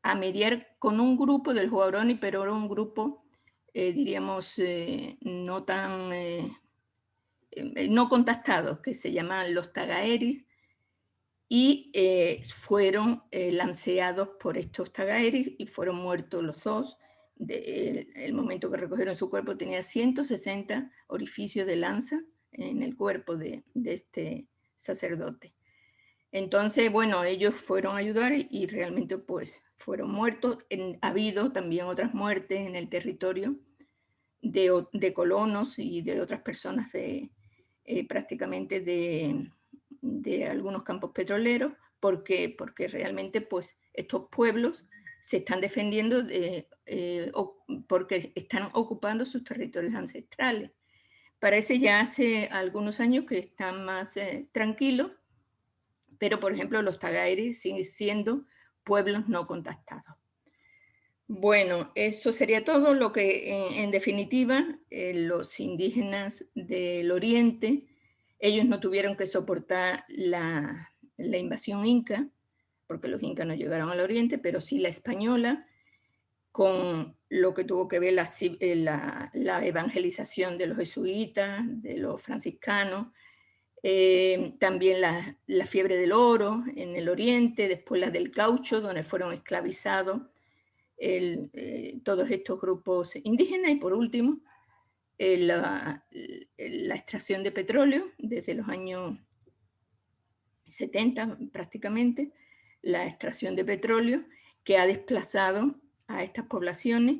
a mediar con un grupo del Huaorani, pero era un grupo, diríamos, no contactados, que se llamaban los Tagaeris, y fueron lanceados por estos Tagaeris y fueron muertos los dos. El momento que recogieron su cuerpo tenía 160 orificios de lanza en el cuerpo de este sacerdote. Entonces, bueno, ellos fueron a ayudar y realmente pues fueron muertos. Ha habido también otras muertes en el territorio de colonos y de otras personas prácticamente de algunos campos petroleros, porque realmente pues estos pueblos se están defendiendo porque están ocupando sus territorios ancestrales. Parece ya hace algunos años que están más tranquilos, pero por ejemplo los Tagaeris siguen siendo pueblos no contactados. Bueno, eso sería todo lo que en definitiva los indígenas del Oriente, ellos no tuvieron que soportar la invasión inca, porque los incas no llegaron al Oriente, pero sí la española, con lo que tuvo que ver la evangelización de los jesuitas, de los franciscanos, también la fiebre del oro en el Oriente, después la del caucho, donde fueron esclavizados todos estos grupos indígenas, y por último, la extracción de petróleo desde los años 70 prácticamente, la extracción de petróleo que ha desplazado a estas poblaciones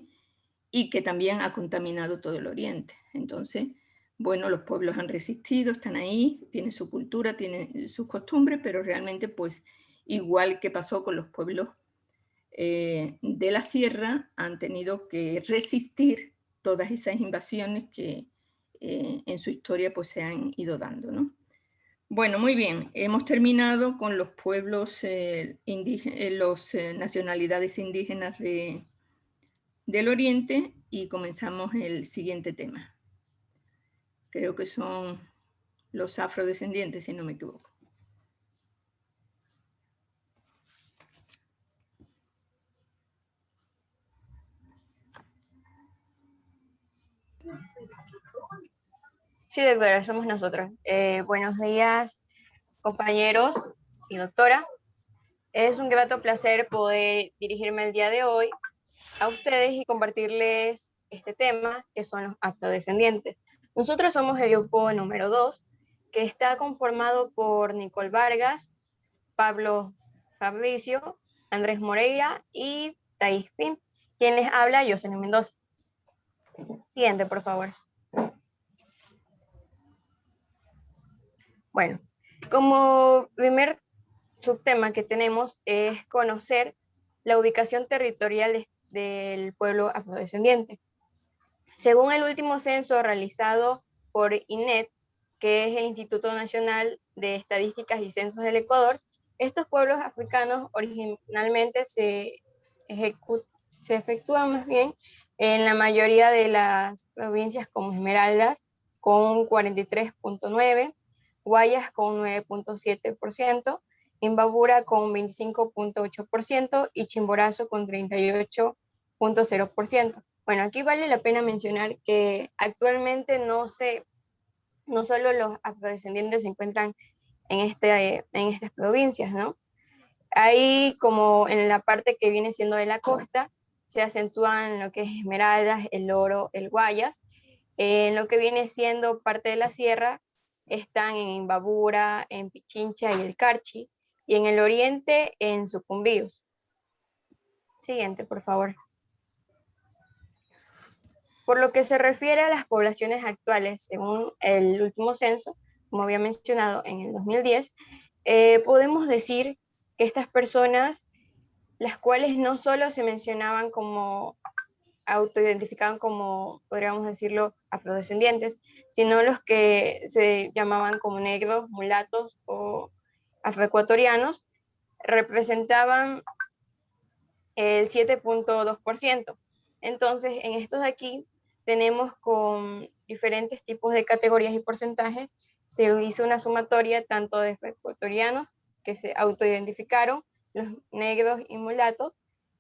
y que también ha contaminado todo el Oriente. Entonces, bueno, los pueblos han resistido, están ahí, tienen su cultura, tienen sus costumbres, pero realmente pues igual que pasó con los pueblos de la sierra, han tenido que resistir todas esas invasiones que en su historia pues se han ido dando, ¿no? Bueno, muy bien, hemos terminado con los pueblos nacionalidades indígenas del Oriente y comenzamos el siguiente tema. Creo que son los afrodescendientes, si no me equivoco. Sí, doctora, somos nosotros. Buenos días, compañeros y doctora. Es un grato placer poder dirigirme el día de hoy a ustedes y compartirles este tema, que son los afrodescendientes. Nosotros somos el grupo número 2, que está conformado por Nicole Vargas, Pablo Fabricio, Andrés Moreira y Thais Pim. Quien les habla, Jocelyn Mendoza. Siguiente, por favor. Bueno, como primer subtema que tenemos es conocer la ubicación territorial del pueblo afrodescendiente. Según el último censo realizado por INET, que es el Instituto Nacional de Estadísticas y Censos del Ecuador, estos pueblos africanos originalmente se efectúan más bien en la mayoría de las provincias como Esmeraldas, con 43.9%, Guayas con 9.7%, Imbabura con 25.8% y Chimborazo con 38.0%. Bueno, aquí vale la pena mencionar que actualmente no solo los afrodescendientes se encuentran en estas provincias, ¿no? Ahí, como en la parte que viene siendo de la costa, se acentúan lo que es Esmeraldas, el Oro, el Guayas. En lo que viene siendo parte de la sierra, están en Imbabura, en Pichincha y el Carchi, y en el oriente en Sucumbíos. Siguiente, por favor. Por lo que se refiere a las poblaciones actuales, según el último censo, como había mencionado en el 2010, podemos decir que estas personas, las cuales no solo se mencionaban como autoidentificaban como, podríamos decirlo, afrodescendientes, sino los que se llamaban como negros, mulatos o afroecuatorianos, representaban el 7.2%. Entonces, en estos de aquí tenemos con diferentes tipos de categorías y porcentajes. Se hizo una sumatoria tanto de ecuatorianos que se autoidentificaron, los negros y mulatos,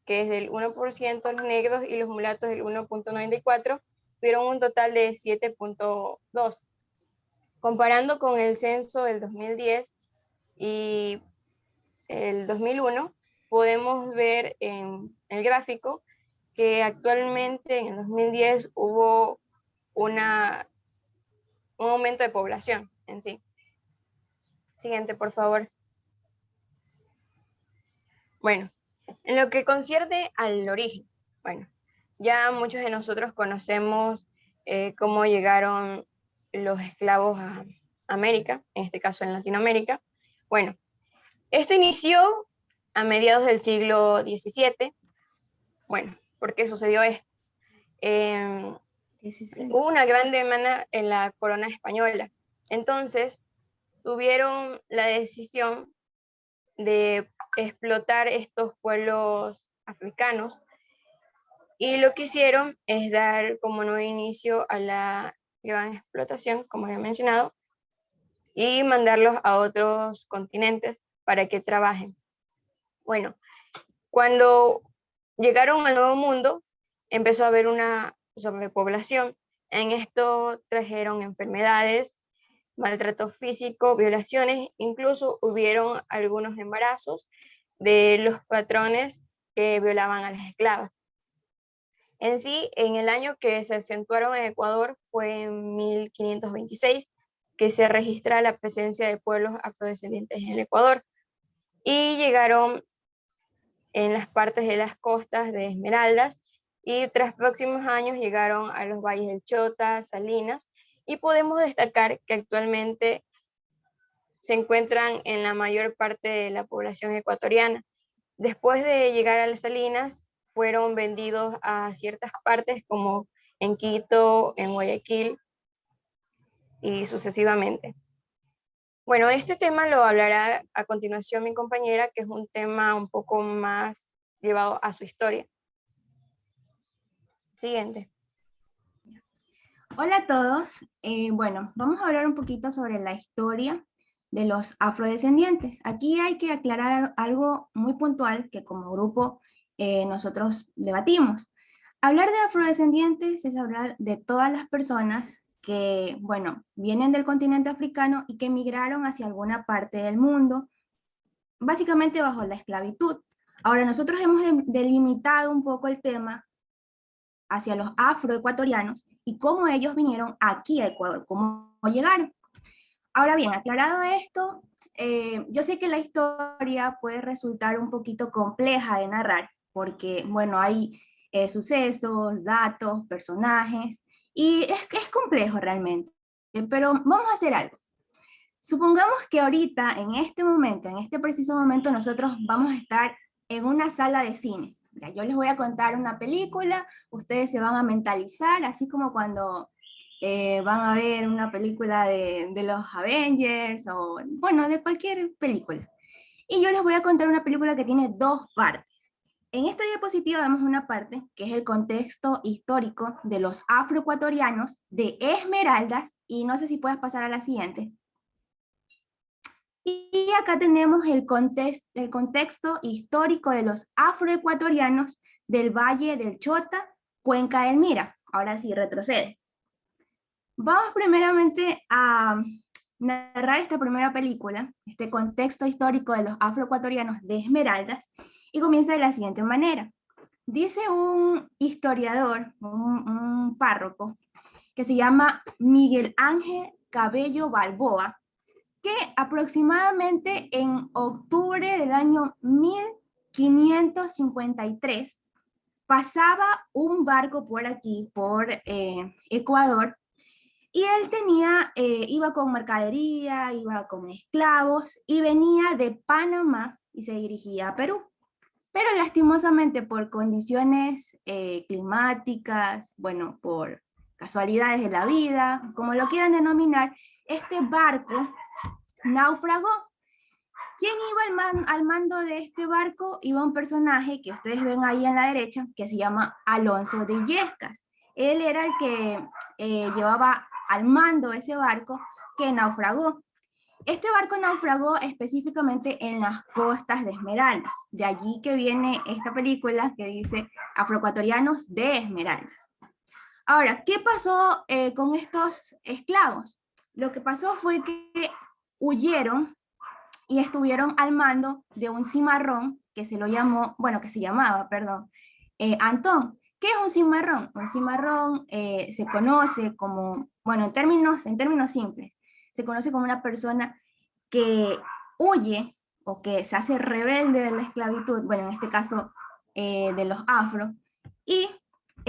que es del 1% los negros y los mulatos del 1.94%, tuvieron un total de 7.2. Comparando con el censo del 2010 y el 2001, podemos ver en el gráfico que actualmente en el 2010 hubo un aumento de población en sí. Siguiente, por favor. Bueno, en lo que concierne al origen, bueno, ya muchos de nosotros conocemos cómo llegaron los esclavos a América, en este caso en Latinoamérica. Bueno, esto inició a mediados del siglo XVII. Bueno, ¿por qué sucedió esto? Hubo una gran demanda en la corona española. Entonces, tuvieron la decisión de explotar estos pueblos africanos y lo que hicieron es dar como nuevo inicio a la gran explotación, como había mencionado, y mandarlos a otros continentes para que trabajen. Bueno, cuando llegaron al Nuevo Mundo, empezó a haber una sobrepoblación. En esto trajeron enfermedades, maltrato físico, violaciones, incluso hubieron algunos embarazos de los patrones que violaban a las esclavas. En sí, en el año que se acentuaron en Ecuador fue en 1526, que se registra la presencia de pueblos afrodescendientes en el Ecuador, y llegaron en las partes de las costas de Esmeraldas, y tras próximos años llegaron a los valles del Chota, Salinas, y podemos destacar que actualmente se encuentran en la mayor parte de la población ecuatoriana. Después de llegar a las Salinas, fueron vendidos a ciertas partes como en Quito, en Guayaquil y sucesivamente. Bueno, este tema lo hablará a continuación mi compañera, que es un tema un poco más llevado a su historia. Siguiente. Hola a todos. Bueno, vamos a hablar un poquito sobre la historia de los afrodescendientes. Aquí hay que aclarar algo muy puntual que como grupo nosotros debatimos. Hablar de afrodescendientes es hablar de todas las personas que, bueno, vienen del continente africano y que emigraron hacia alguna parte del mundo, básicamente bajo la esclavitud. Ahora, nosotros hemos delimitado un poco el tema hacia los afroecuatorianos y cómo ellos vinieron aquí a Ecuador, cómo llegaron. Ahora bien, aclarado esto, yo sé que la historia puede resultar un poquito compleja de narrar, porque, bueno, hay sucesos, datos, personajes, y es complejo realmente, pero vamos a hacer algo. Supongamos que ahorita, en este momento, en este preciso momento, nosotros vamos a estar en una sala de cine. Ya, yo les voy a contar una película, ustedes se van a mentalizar, así como cuando van a ver una película de los Avengers, o bueno, de cualquier película. Y yo les voy a contar una película que tiene dos partes. En esta diapositiva vemos una parte que es el contexto histórico de los afroecuatorianos de Esmeraldas, y no sé si puedes pasar a la siguiente. Y acá tenemos el contexto histórico de los afroecuatorianos del Valle del Chota, Cuenca del Mira. Ahora sí, retrocede. Vamos primeramente a narrar esta primera película, este contexto histórico de los afroecuatorianos de Esmeraldas, y comienza de la siguiente manera. Dice un historiador, un párroco, que se llama Miguel Ángel Cabello Balboa, que aproximadamente en octubre del año 1553 pasaba un barco por aquí, por Ecuador, y él iba con mercadería, iba con esclavos, y venía de Panamá y se dirigía a Perú. Pero lastimosamente por condiciones climáticas, bueno, por casualidades de la vida, como lo quieran denominar, este barco naufragó. ¿Quién iba al mando de este barco? Iba un personaje que ustedes ven ahí en la derecha, que se llama Alonso de Illescas. Él era el que llevaba al mando ese barco que naufragó. Este barco naufragó específicamente en las costas de Esmeraldas. De allí que viene esta película que dice Afroecuatorianos de Esmeraldas. Ahora, ¿qué pasó con estos esclavos? Lo que pasó fue que huyeron y estuvieron al mando de un cimarrón que se lo llamó, bueno, que se llamaba, perdón, Antón. ¿Qué es un cimarrón? Un cimarrón se conoce como, bueno, en términos simples, se conoce como una persona que huye o que se hace rebelde de la esclavitud, bueno, en este caso de los afro, y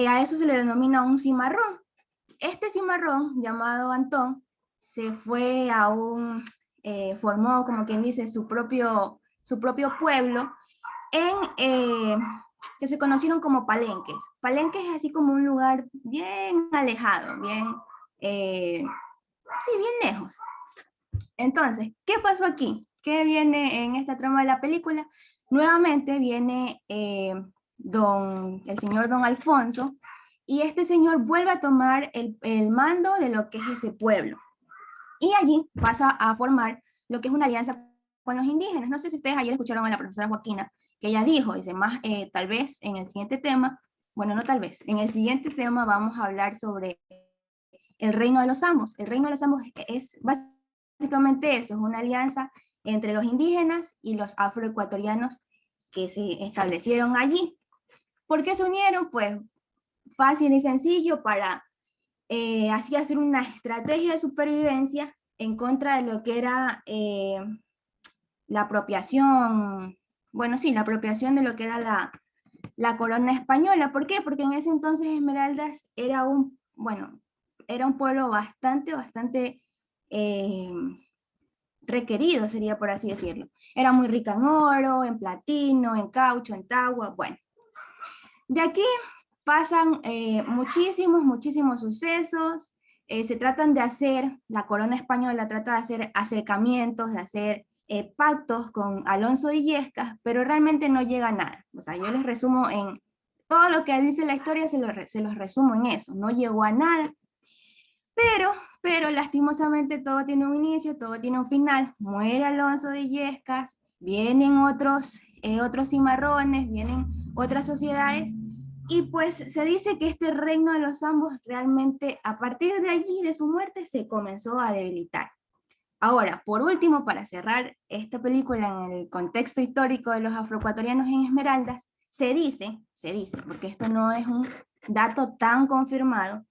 a eso se le denomina un cimarrón. Este cimarrón, llamado Antón, se fue a un, formó, como quien dice, su propio pueblo, que se conocieron como palenques. Palenques es así como un lugar bien alejado, bien, sí, bien lejos. Entonces, ¿qué pasó aquí? ¿Qué viene en esta trama de la película? Nuevamente viene el señor Don Alfonso, y este señor vuelve a tomar el mando de lo que es ese pueblo. Y allí pasa a formar lo que es una alianza con los indígenas. No sé si ustedes ayer escucharon a la profesora Joaquina, que ella dijo, dice, más tal vez en el siguiente tema, bueno, no tal vez, en el siguiente tema vamos a hablar sobre el reino de los Ambos. El reino de los Ambos es básicamente eso, es una alianza entre los indígenas y los afroecuatorianos que se establecieron allí. ¿Por qué se unieron? Pues fácil y sencillo, para así hacer una estrategia de supervivencia en contra de lo que era la apropiación, bueno, sí, la apropiación de lo que era la corona española. ¿Por qué? Porque en ese entonces Esmeraldas era un, bueno, era un pueblo bastante requerido, sería por así decirlo. Era muy rica en oro, en platino, en caucho, en tagua, bueno. De aquí pasan muchísimos sucesos, se tratan de hacer, la corona española trata de hacer acercamientos, de hacer pactos con Alonso de Illescas, pero realmente no llega a nada. O sea, yo les resumo en todo lo que dice la historia, se los resumo en eso, no llegó a nada, pero lastimosamente todo tiene un inicio, todo tiene un final. Muere Alonso de Illescas, vienen otros cimarrones, vienen otras sociedades, y pues se dice que este reino de los Ambos realmente a partir de allí, de su muerte, se comenzó a debilitar. Ahora, por último, para cerrar esta película en el contexto histórico de los afroecuatorianos en Esmeraldas, se dice, porque esto no es un dato tan confirmado,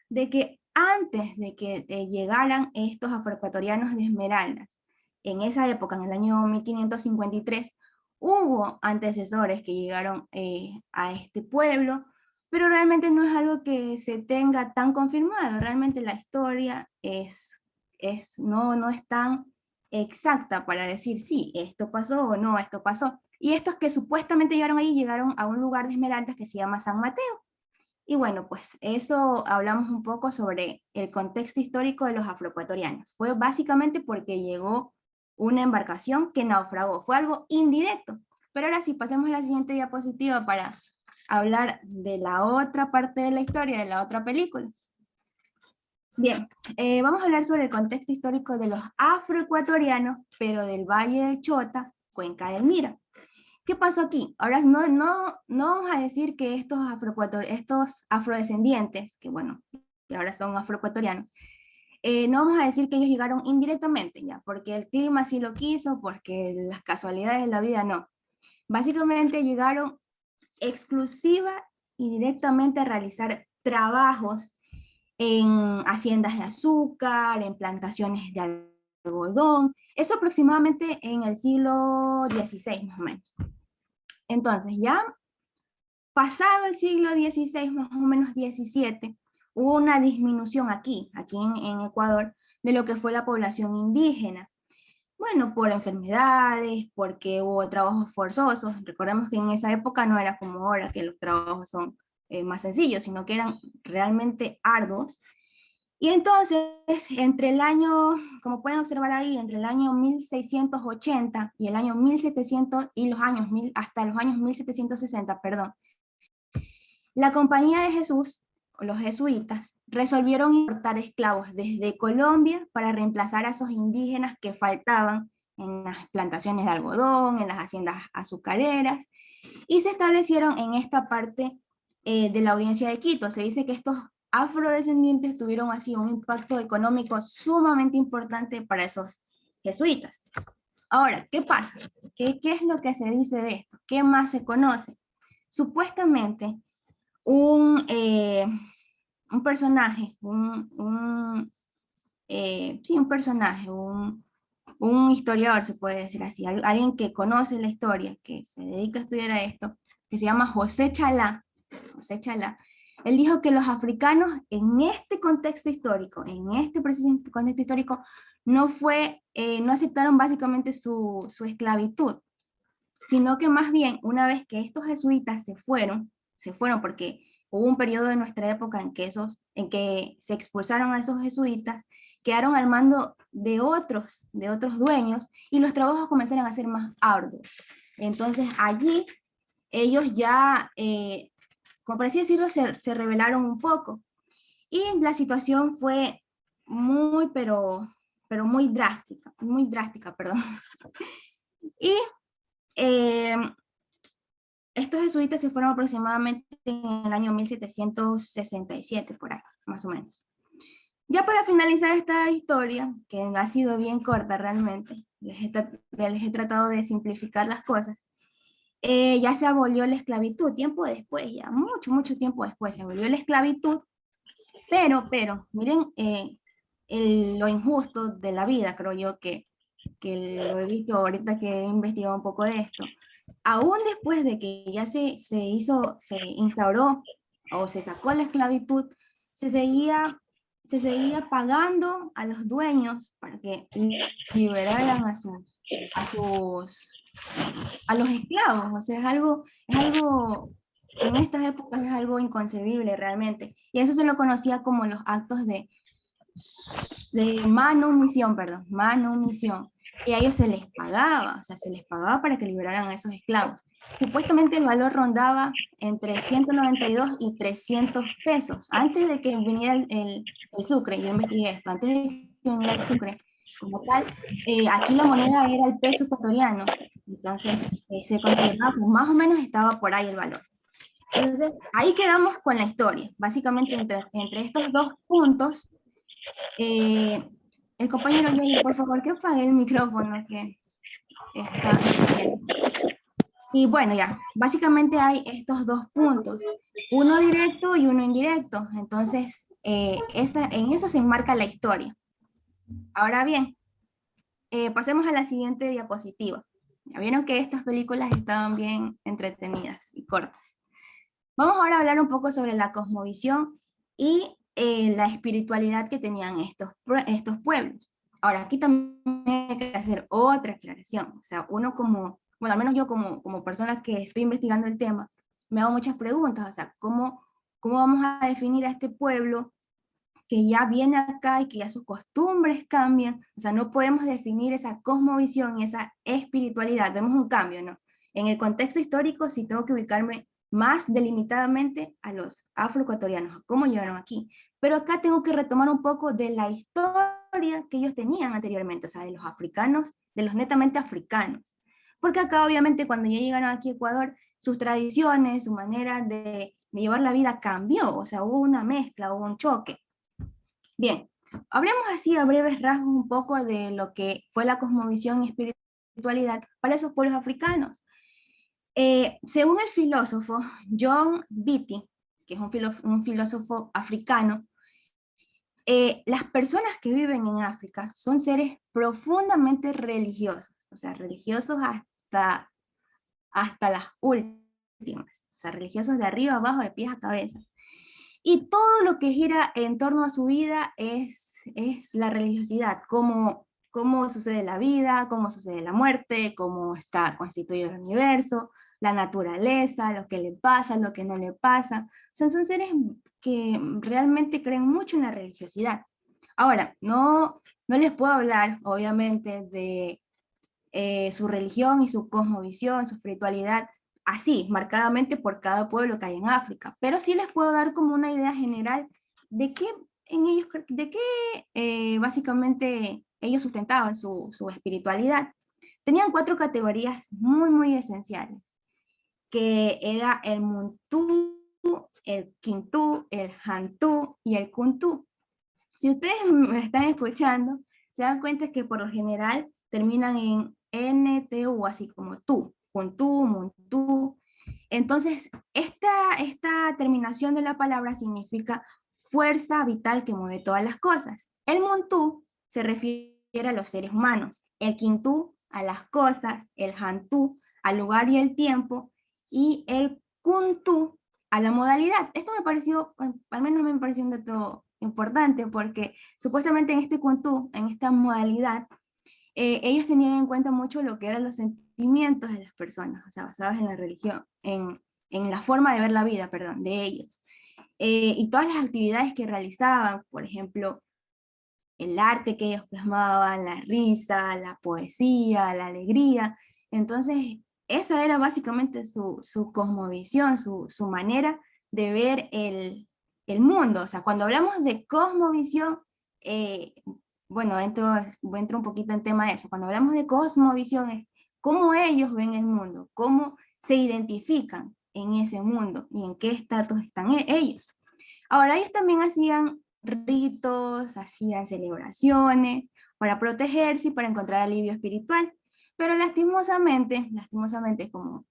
de que antes de que llegaran estos afroecuatorianos de Esmeraldas, en esa época, en el año 1553, hubo antecesores que llegaron a este pueblo, pero realmente no es algo que se tenga tan confirmado. Realmente la historia no es tan exacta para decir sí, esto pasó o no, esto pasó. Y estos que supuestamente llegaron ahí, llegaron a un lugar de Esmeraldas que se llama San Mateo. Y bueno, pues eso hablamos un poco sobre el contexto histórico de los afroecuatorianos. Fue básicamente porque llegó una embarcación que naufragó. Fue algo indirecto. Pero ahora sí, pasemos a la siguiente diapositiva para hablar de la otra parte de la historia, de la otra película. Bien, vamos a hablar sobre el contexto histórico de los afroecuatorianos, pero del Valle del Chota, Cuenca del Mira. ¿Qué pasó aquí? Ahora no vamos a decir que estos afrodescendientes, que bueno, que ahora son afroecuatorianos, no vamos a decir que ellos llegaron indirectamente, ya, porque el clima sí lo quiso, porque las casualidades de la vida no. Básicamente llegaron exclusiva y directamente a realizar trabajos en haciendas de azúcar, en plantaciones de algodón, eso aproximadamente en el siglo XVI más o menos. Entonces ya pasado el siglo XVI, más o menos XVII, hubo una disminución aquí en Ecuador, de lo que fue la población indígena. Bueno, por enfermedades, porque hubo trabajos forzosos. Recordemos que en esa época no era como ahora, que los trabajos son más sencillos, sino que eran realmente arduos. Y entonces, entre el año, como pueden observar ahí, entre el año 1680 y el año 1700, y hasta los años 1760, perdón, la Compañía de Jesús los jesuitas, resolvieron importar esclavos desde Colombia para reemplazar a esos indígenas que faltaban en las plantaciones de algodón, en las haciendas azucareras, y se establecieron en esta parte de la audiencia de Quito. Se dice que estos afrodescendientes tuvieron así un impacto económico sumamente importante para esos jesuitas. Ahora, ¿qué pasa? ¿Qué es lo que se dice de esto? ¿Qué más se conoce? Supuestamente, un personaje, un historiador, se puede decir así, alguien que conoce la historia, que se dedica a estudiar a esto, que se llama José Chalá, él dijo que los africanos en este contexto histórico, en este preciso contexto histórico, no aceptaron básicamente su esclavitud, sino que más bien una vez que estos jesuitas se fueron porque hubo un periodo de nuestra época en que se expulsaron a esos jesuitas, quedaron al mando de otros dueños, y los trabajos comenzaron a ser más arduos. Entonces allí ellos ya, como por así decirlo, se rebelaron un poco, y la situación fue pero muy drástica, perdón. Y estos jesuitas se fueron aproximadamente en el año 1767, por ahí, más o menos. Ya para finalizar esta historia, que ha sido bien corta realmente, les he tratado de simplificar las cosas, ya se abolió la esclavitud, tiempo después, ya mucho tiempo después, se abolió la esclavitud, pero, miren lo injusto de la vida, creo yo que lo he visto ahorita que he investigado un poco de esto. Aún después de que ya se instauró o se sacó la esclavitud, se seguía pagando a los dueños para que liberaran a los esclavos. O sea, es algo, en estas épocas es algo inconcebible realmente. Y eso se lo conocía como los actos de manumisión, y a ellos se les pagaba, o sea, se les pagaba para que liberaran a esos esclavos. Supuestamente el valor rondaba entre 192 y 300 pesos. Antes de que viniera el sucre, yo investigué esto, antes de que viniera el sucre, como tal, aquí la moneda era el peso ecuatoriano, entonces se consideraba que más o menos estaba por ahí el valor. Entonces, ahí quedamos con la historia. Básicamente, entre estos dos puntos, el compañero Yoyo, por favor, que apague el micrófono, que está bien. Y bueno, ya, básicamente hay estos dos puntos, uno directo y uno indirecto. Entonces, en eso se enmarca la historia. Ahora bien, pasemos a la siguiente diapositiva. Ya vieron que estas películas estaban bien entretenidas y cortas. Vamos ahora a hablar un poco sobre la cosmovisión y la espiritualidad que tenían estos pueblos. Ahora, aquí también hay que hacer otra aclaración. O sea, uno al menos yo como persona que estoy investigando el tema, me hago muchas preguntas. O sea, ¿cómo vamos a definir a este pueblo que ya viene acá y que ya sus costumbres cambian? O sea, no podemos definir esa cosmovisión y esa espiritualidad. Vemos un cambio, ¿no? En el contexto histórico sí tengo que ubicarme más delimitadamente a los afroecuatorianos, a cómo llegaron aquí. Pero acá tengo que retomar un poco de la historia que ellos tenían anteriormente, o sea, de los africanos, de los netamente africanos. Porque acá obviamente cuando ya llegaron aquí a Ecuador, sus tradiciones, su manera de llevar la vida cambió, o sea, hubo una mezcla, hubo un choque. Bien, hablemos así a breves rasgos un poco de lo que fue la cosmovisión y espiritualidad para esos pueblos africanos. Según el filósofo John Beatty, que es un filósofo africano, las personas que viven en África son seres profundamente religiosos, o sea, religiosos hasta las últimas, o sea, religiosos de arriba a abajo, de pies a cabeza. Y todo lo que gira en torno a su vida es la religiosidad, cómo sucede la vida, cómo sucede la muerte, cómo está constituido el universo, la naturaleza, lo que le pasa, lo que no le pasa. O sea, son seres que realmente creen mucho en la religiosidad. Ahora, no les puedo hablar, obviamente, de su religión y su cosmovisión, su espiritualidad, así, marcadamente por cada pueblo que hay en África, pero sí les puedo dar como una idea general de qué en ellos, de qué básicamente ellos sustentaban su espiritualidad. Tenían 4 categorías muy, muy esenciales, que era el Muntú, el Quintú, el Jantú y el Kuntú. Si ustedes me están escuchando, se dan cuenta que por lo general terminan en NTU, así como tú, Kuntú, Muntú. Entonces, esta terminación de la palabra significa fuerza vital que mueve todas las cosas. El Muntú se refiere a los seres humanos, el Quintú a las cosas, el Jantú al lugar y el tiempo, y el Kuntú a la modalidad. Esto me pareció, al menos me pareció un dato importante, porque supuestamente en este Kuntú, en esta modalidad, ellos tenían en cuenta mucho lo que eran los sentimientos de las personas, o sea, basados en la religión, en la forma de ver la vida, perdón, de ellos. Y todas las actividades que realizaban, por ejemplo, el arte que ellos plasmaban, la risa, la poesía, la alegría. Entonces, esa era básicamente su cosmovisión, su manera de ver el mundo. O sea, cuando hablamos de cosmovisión, bueno, entro un poquito en tema de eso. Cuando hablamos de cosmovisión es cómo ellos ven el mundo, cómo se identifican en ese mundo y en qué estatus están ellos. Ahora, ellos también hacían ritos, hacían celebraciones para protegerse y para encontrar alivio espiritual, pero lastimosamente como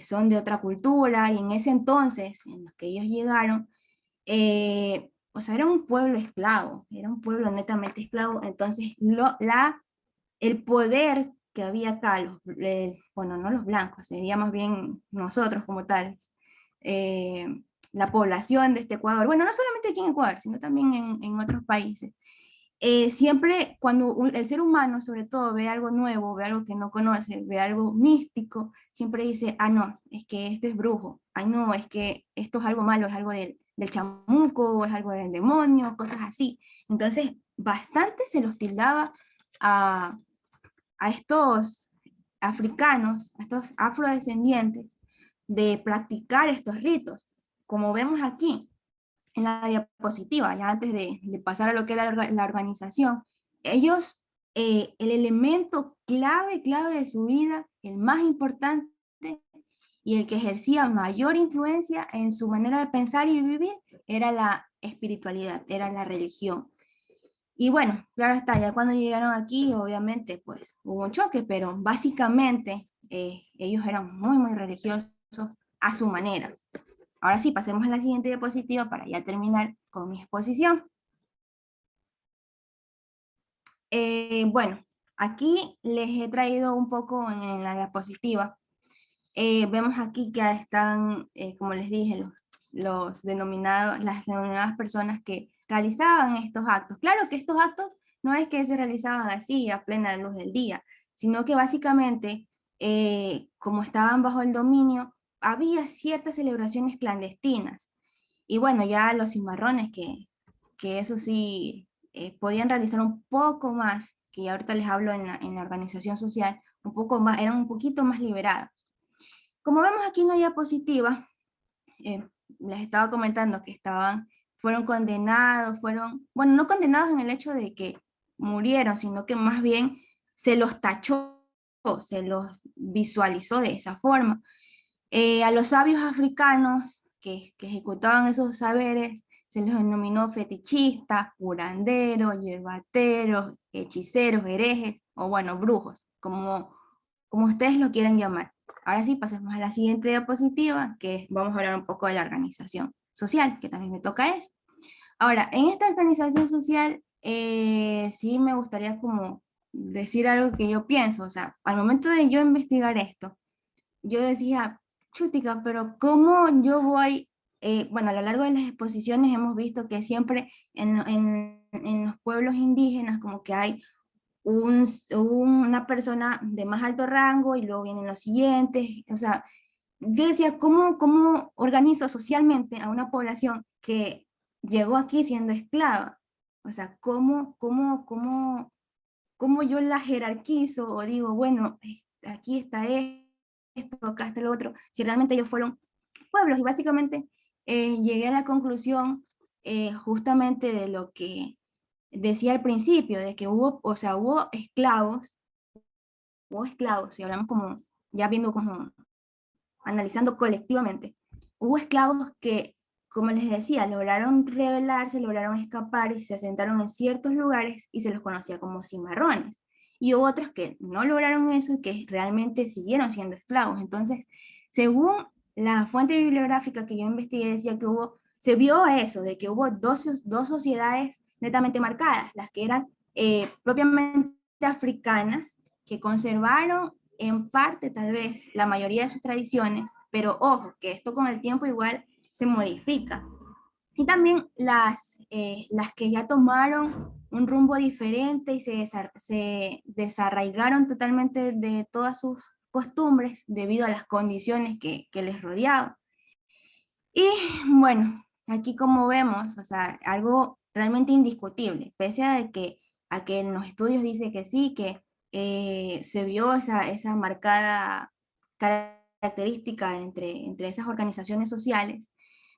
son de otra cultura y en ese entonces en los que ellos llegaron, o sea, era un pueblo esclavo, era un pueblo netamente esclavo, entonces el poder que había acá, bueno, no los blancos, sería más bien nosotros como tales, la población de este Ecuador, bueno, no solamente aquí en Ecuador, sino también en otros países, siempre cuando el ser humano sobre todo ve algo nuevo, ve algo que no conoce, ve algo místico, siempre dice, ah no, es que este es brujo, ay no, es que esto es algo malo, es algo del chamuco, es algo del demonio, cosas así. Entonces, bastante se los tildaba a estos africanos, a estos afrodescendientes, de practicar estos ritos, como vemos aquí en la diapositiva, ya antes de pasar a lo que era la organización. Ellos, el elemento clave de su vida, el más importante y el que ejercía mayor influencia en su manera de pensar y vivir, era la espiritualidad, era la religión. Y bueno, claro está, ya cuando llegaron aquí, obviamente, pues hubo un choque, pero básicamente ellos eran muy, muy religiosos a su manera. Ahora sí, pasemos a la siguiente diapositiva para ya terminar con mi exposición. Bueno, aquí les he traído un poco en la diapositiva. Vemos aquí que están, como les dije, las denominadas personas que realizaban estos actos. Claro que estos actos no es que se realizaban así a plena luz del día, sino que básicamente, como estaban bajo el dominio, había ciertas celebraciones clandestinas. Y bueno, ya los cimarrones, que eso sí, podían realizar un poco más, que ahorita les hablo en la organización social, un poco más, eran un poquito más liberados. Como vemos aquí en la diapositiva, les estaba comentando que fueron condenados, bueno, no condenados en el hecho de que murieron, sino que más bien se los tachó, se los visualizó de esa forma. A los sabios africanos que ejecutaban esos saberes se los denominó fetichistas, curanderos, yerbateros, hechiceros, herejes, o bueno, brujos, como ustedes lo quieran llamar. Ahora sí, pasemos a la siguiente diapositiva, que vamos a hablar un poco de la organización social, que también me toca eso. Ahora, en esta organización social, sí me gustaría como decir algo que yo pienso, o sea, al momento de yo investigar esto, yo decía, chutica, pero ¿cómo yo voy? Bueno, a lo largo de las exposiciones hemos visto que siempre en los pueblos indígenas como que hay una persona de más alto rango y luego vienen los siguientes, o sea, yo decía, ¿cómo organizo socialmente a una población que llegó aquí siendo esclava? O sea, ¿cómo yo la jerarquizo o digo, bueno, aquí está esto, acá está lo otro, si realmente ellos fueron pueblos. Y básicamente llegué a la conclusión justamente de lo que decía al principio, de que hubo, o sea, hubo esclavos, si hablamos como, ya viendo como, analizando colectivamente, hubo esclavos que, como les decía, lograron rebelarse, lograron escapar y se asentaron en ciertos lugares y se los conocía como cimarrones. Y hubo otros que no lograron eso y que realmente siguieron siendo esclavos. Entonces, según la fuente bibliográfica que yo investigué, decía que se vio eso, de que hubo dos sociedades netamente marcadas, las que eran propiamente africanas, que conservaron en parte tal vez la mayoría de sus tradiciones, pero ojo, que esto con el tiempo igual se modifica. Y también las que ya tomaron un rumbo diferente y se desarraigaron totalmente de todas sus costumbres debido a las condiciones que les rodeaban. Y bueno, aquí como vemos, o sea, algo realmente indiscutible, pese a que en los estudios dice que sí, que se vio esa marcada característica entre esas organizaciones sociales,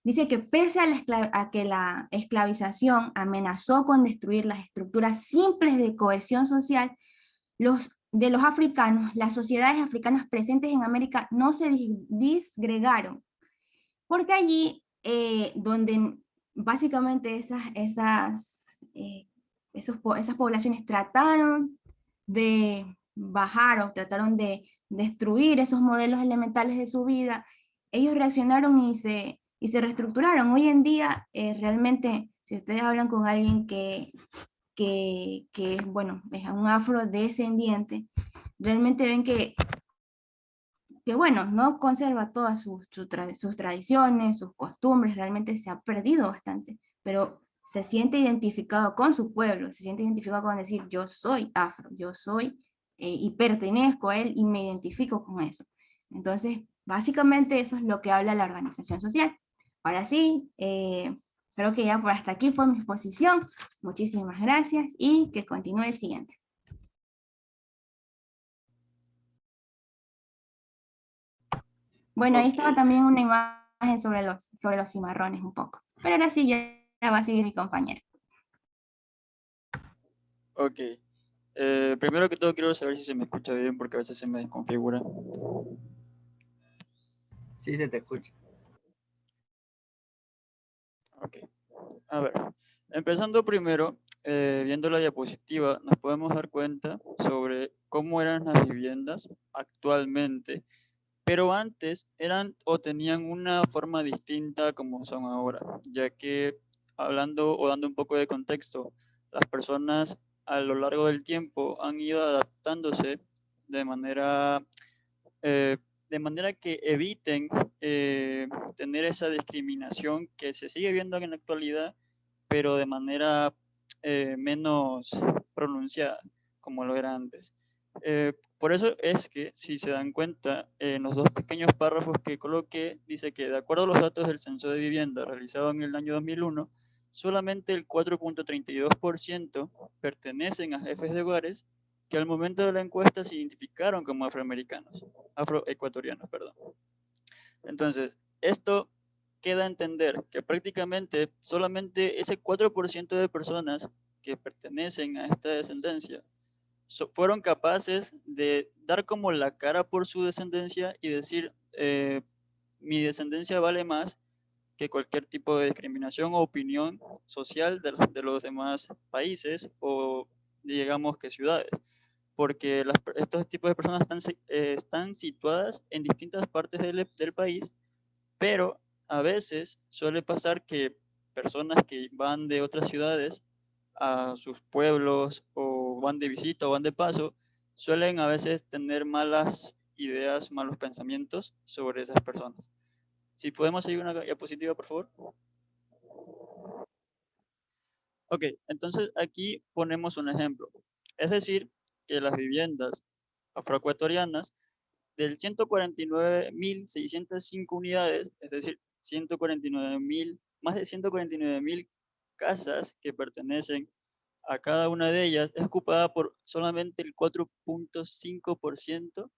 dice que pese a que la esclavización amenazó con destruir las estructuras simples de cohesión social, de los africanos, las sociedades africanas presentes en América no se disgregaron, porque allí donde básicamente esas poblaciones trataron de bajar o trataron de destruir esos modelos elementales de su vida, ellos reaccionaron y se reestructuraron. Hoy en día, realmente, si ustedes hablan con alguien bueno, es un afrodescendiente, realmente ven que bueno, no conserva todas sus tradiciones, sus costumbres, realmente se ha perdido bastante, pero se siente identificado con su pueblo, se siente identificado con decir yo soy afro, yo soy y pertenezco a él y me identifico con eso. Entonces, básicamente eso es lo que habla la organización social. Ahora sí, creo que ya por hasta aquí fue mi exposición. Muchísimas gracias y que continúe el siguiente. Bueno, ahí estaba también una imagen sobre los cimarrones un poco. Pero ahora sí ya va a seguir mi compañera. Ok. Primero que todo quiero saber si se me escucha bien porque a veces se me desconfigura. Sí, se te escucha. Ok. A ver, empezando primero, viendo la diapositiva, nos podemos dar cuenta sobre cómo eran las viviendas actualmente, pero antes eran o tenían una forma distinta como son ahora, ya que hablando o dando un poco de contexto, las personas a lo largo del tiempo han ido adaptándose de manera que eviten tener esa discriminación que se sigue viendo en la actualidad, pero de manera menos pronunciada, como lo era antes. Por eso es que, si se dan cuenta, en los dos pequeños párrafos que coloqué, dice que de acuerdo a los datos del Censo de Vivienda realizado en el año 2001, solamente el 4.32% pertenecen a jefes de hogares que al momento de la encuesta se identificaron como afroecuatorianos, perdón. Entonces, esto queda a entender que prácticamente solamente ese 4% de personas que pertenecen a esta descendencia fueron capaces de dar como la cara por su descendencia y decir, mi descendencia vale más que cualquier tipo de discriminación o opinión social de los demás países o digamos que ciudades, porque estos tipos de personas están situadas en distintas partes del país, pero a veces suele pasar que personas que van de otras ciudades a sus pueblos o van de visita o van de paso, suelen a veces tener malas ideas, malos pensamientos sobre esas personas. Si podemos seguir una diapositiva, por favor. Ok, entonces aquí ponemos un ejemplo. Es decir, que las viviendas afroecuatorianas del 149.605 unidades, es decir, 149.000, más de 149.000 casas que pertenecen a cada una de ellas, es ocupada por solamente el 4.5%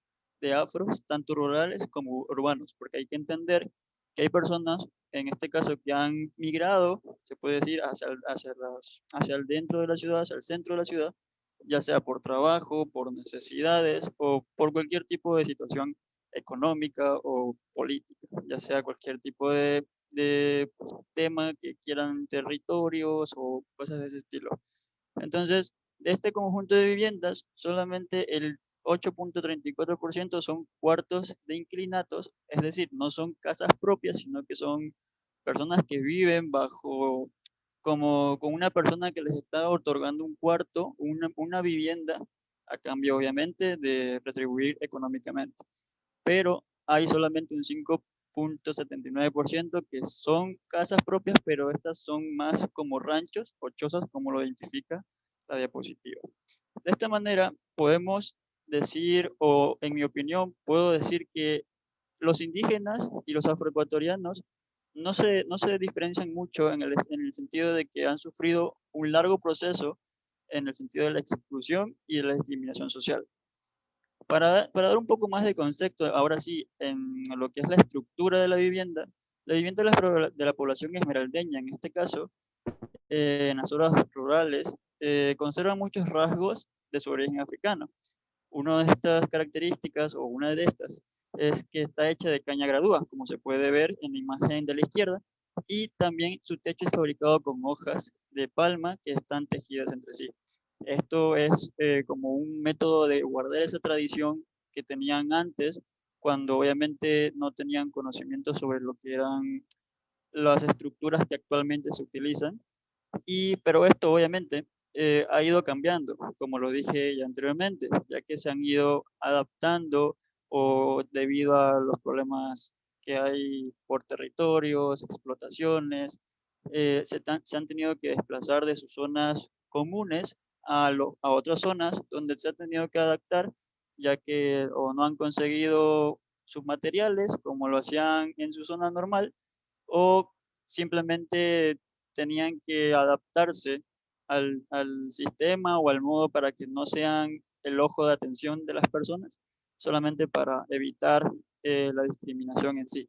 de afros, tanto rurales como urbanos, porque hay que entender que hay personas, en este caso, que han migrado, se puede decir, hacia el dentro de la ciudad, hacia el centro de la ciudad, ya sea por trabajo, por necesidades o por cualquier tipo de situación económica o política, ya sea cualquier tipo de tema que quieran, territorios o cosas de ese estilo. Entonces, de este conjunto de viviendas, solamente el 8.34% son cuartos de inclinatos, es decir, no son casas propias, sino que son personas que viven bajo, como con una persona que les está otorgando un cuarto, una vivienda, a cambio obviamente de retribuir económicamente. Pero hay solamente un 5.79% que son casas propias, pero estas son más como ranchos o chozas, como lo identifica la diapositiva. De esta manera podemos decir, o en mi opinión, puedo decir que los indígenas y los afroecuatorianos no se diferencian mucho en el sentido de que han sufrido un largo proceso en el sentido de la exclusión y de la discriminación social. Para dar un poco más de contexto, ahora sí, en lo que es la estructura de la vivienda de la población esmeraldeña, en este caso, en las zonas rurales, conserva muchos rasgos de su origen africano. Una de estas características, o una de estas, es que está hecha de caña gradúa, como se puede ver en la imagen de la izquierda, y también su techo es fabricado con hojas de palma que están tejidas entre sí. Esto es como un método de guardar esa tradición que tenían antes, cuando obviamente no tenían conocimiento sobre lo que eran las estructuras que actualmente se utilizan. Pero esto obviamente ha ido cambiando, como lo dije ya anteriormente, ya que se han ido adaptando o debido a los problemas que hay por territorios, explotaciones, se han tenido que desplazar de sus zonas comunes a otras zonas donde se ha tenido que adaptar, ya que o no han conseguido sus materiales como lo hacían en su zona normal, o simplemente tenían que adaptarse al sistema o al modo para que no sean el ojo de atención de las personas, solamente para evitar la discriminación en sí.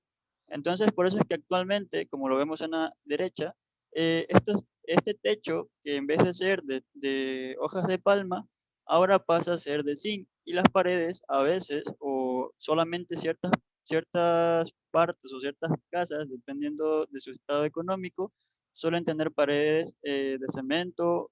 Entonces, por eso es que actualmente, como lo vemos en la derecha, este techo, que en vez de ser de hojas de palma, ahora pasa a ser de zinc, y las paredes a veces, o solamente ciertas partes o ciertas casas, dependiendo de su estado económico, suelen tener paredes de cemento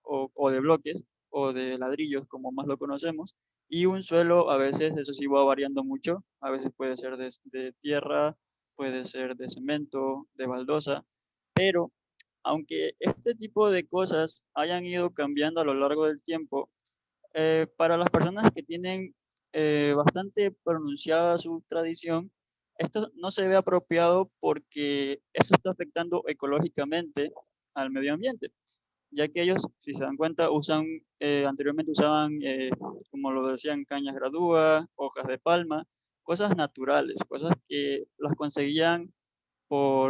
o de bloques o de ladrillos, como más lo conocemos, y un suelo a veces, eso sí va variando mucho, a veces puede ser de tierra, puede ser de cemento, de baldosa, pero aunque este tipo de cosas hayan ido cambiando a lo largo del tiempo, para las personas que tienen bastante pronunciada su tradición, esto no se ve apropiado porque esto está afectando ecológicamente al medio ambiente, ya que ellos, si se dan cuenta, anteriormente usaban, como lo decían, cañas gradúa, hojas de palma, cosas naturales, cosas que las conseguían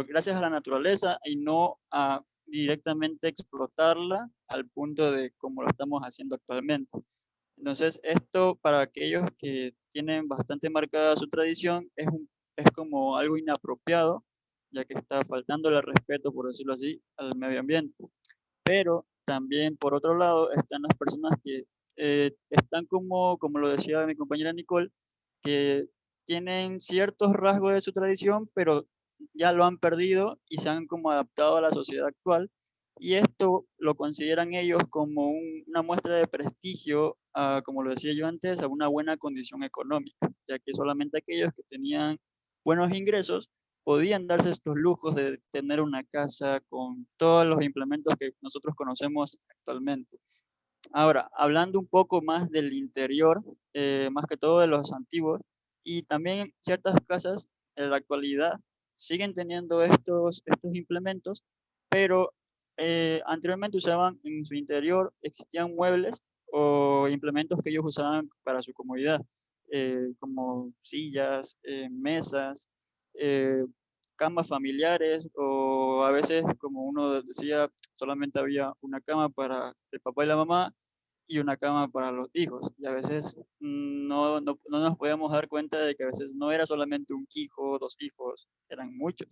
gracias a la naturaleza y no a directamente explotarla al punto de como lo estamos haciendo actualmente. Entonces, esto para aquellos que tienen bastante marcada su tradición es como algo inapropiado, ya que está faltando el respeto, por decirlo así, al medio ambiente. Pero también, por otro lado, están las personas que están como lo decía mi compañera Nicole, que tienen ciertos rasgos de su tradición, pero ya lo han perdido y se han como adaptado a la sociedad actual. Y esto lo consideran ellos como una muestra de prestigio, como lo decía yo antes, a una buena condición económica, ya que solamente aquellos que tenían buenos ingresos podían darse estos lujos de tener una casa con todos los implementos que nosotros conocemos actualmente. Ahora, hablando un poco más del interior, más que todo de los antiguos, y también ciertas casas en la actualidad siguen teniendo estos implementos, pero anteriormente usaban en su interior, existían muebles o implementos que ellos usaban para su comodidad, como sillas, mesas, eh, camas familiares, o a veces, como uno decía, solamente había una cama para el papá y la mamá y una cama para los hijos. Y a veces no nos podemos dar cuenta de que a veces no era solamente un hijo, 2 hijos, eran muchos.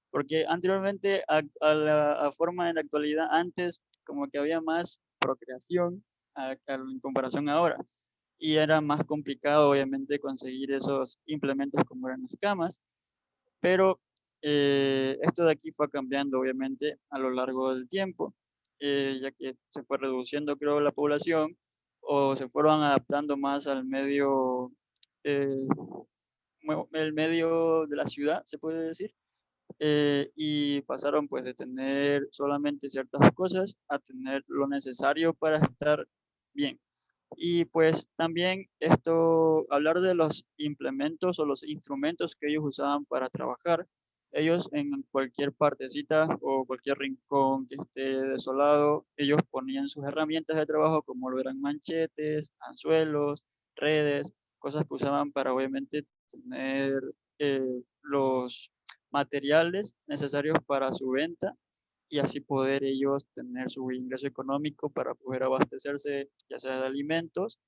Porque anteriormente, a forma en la actualidad, antes como que había más procreación en comparación ahora. Y era más complicado, obviamente, conseguir esos implementos como eran las camas. Pero esto de aquí fue cambiando, obviamente, a lo largo del tiempo, ya que se fue reduciendo, creo, la población, o se fueron adaptando más al medio, el medio de la ciudad, se puede decir, y pasaron pues de tener solamente ciertas cosas a tener lo necesario para estar bien. Y pues también hablar de los implementos o los instrumentos que ellos usaban para trabajar. Ellos en cualquier partecita o cualquier rincón que esté desolado, ellos ponían sus herramientas de trabajo como lo eran manchetes, anzuelos, redes, cosas que usaban para obviamente tener los materiales necesarios para su venta y así poder ellos tener su ingreso económico para poder abastecerse ya sea de alimentos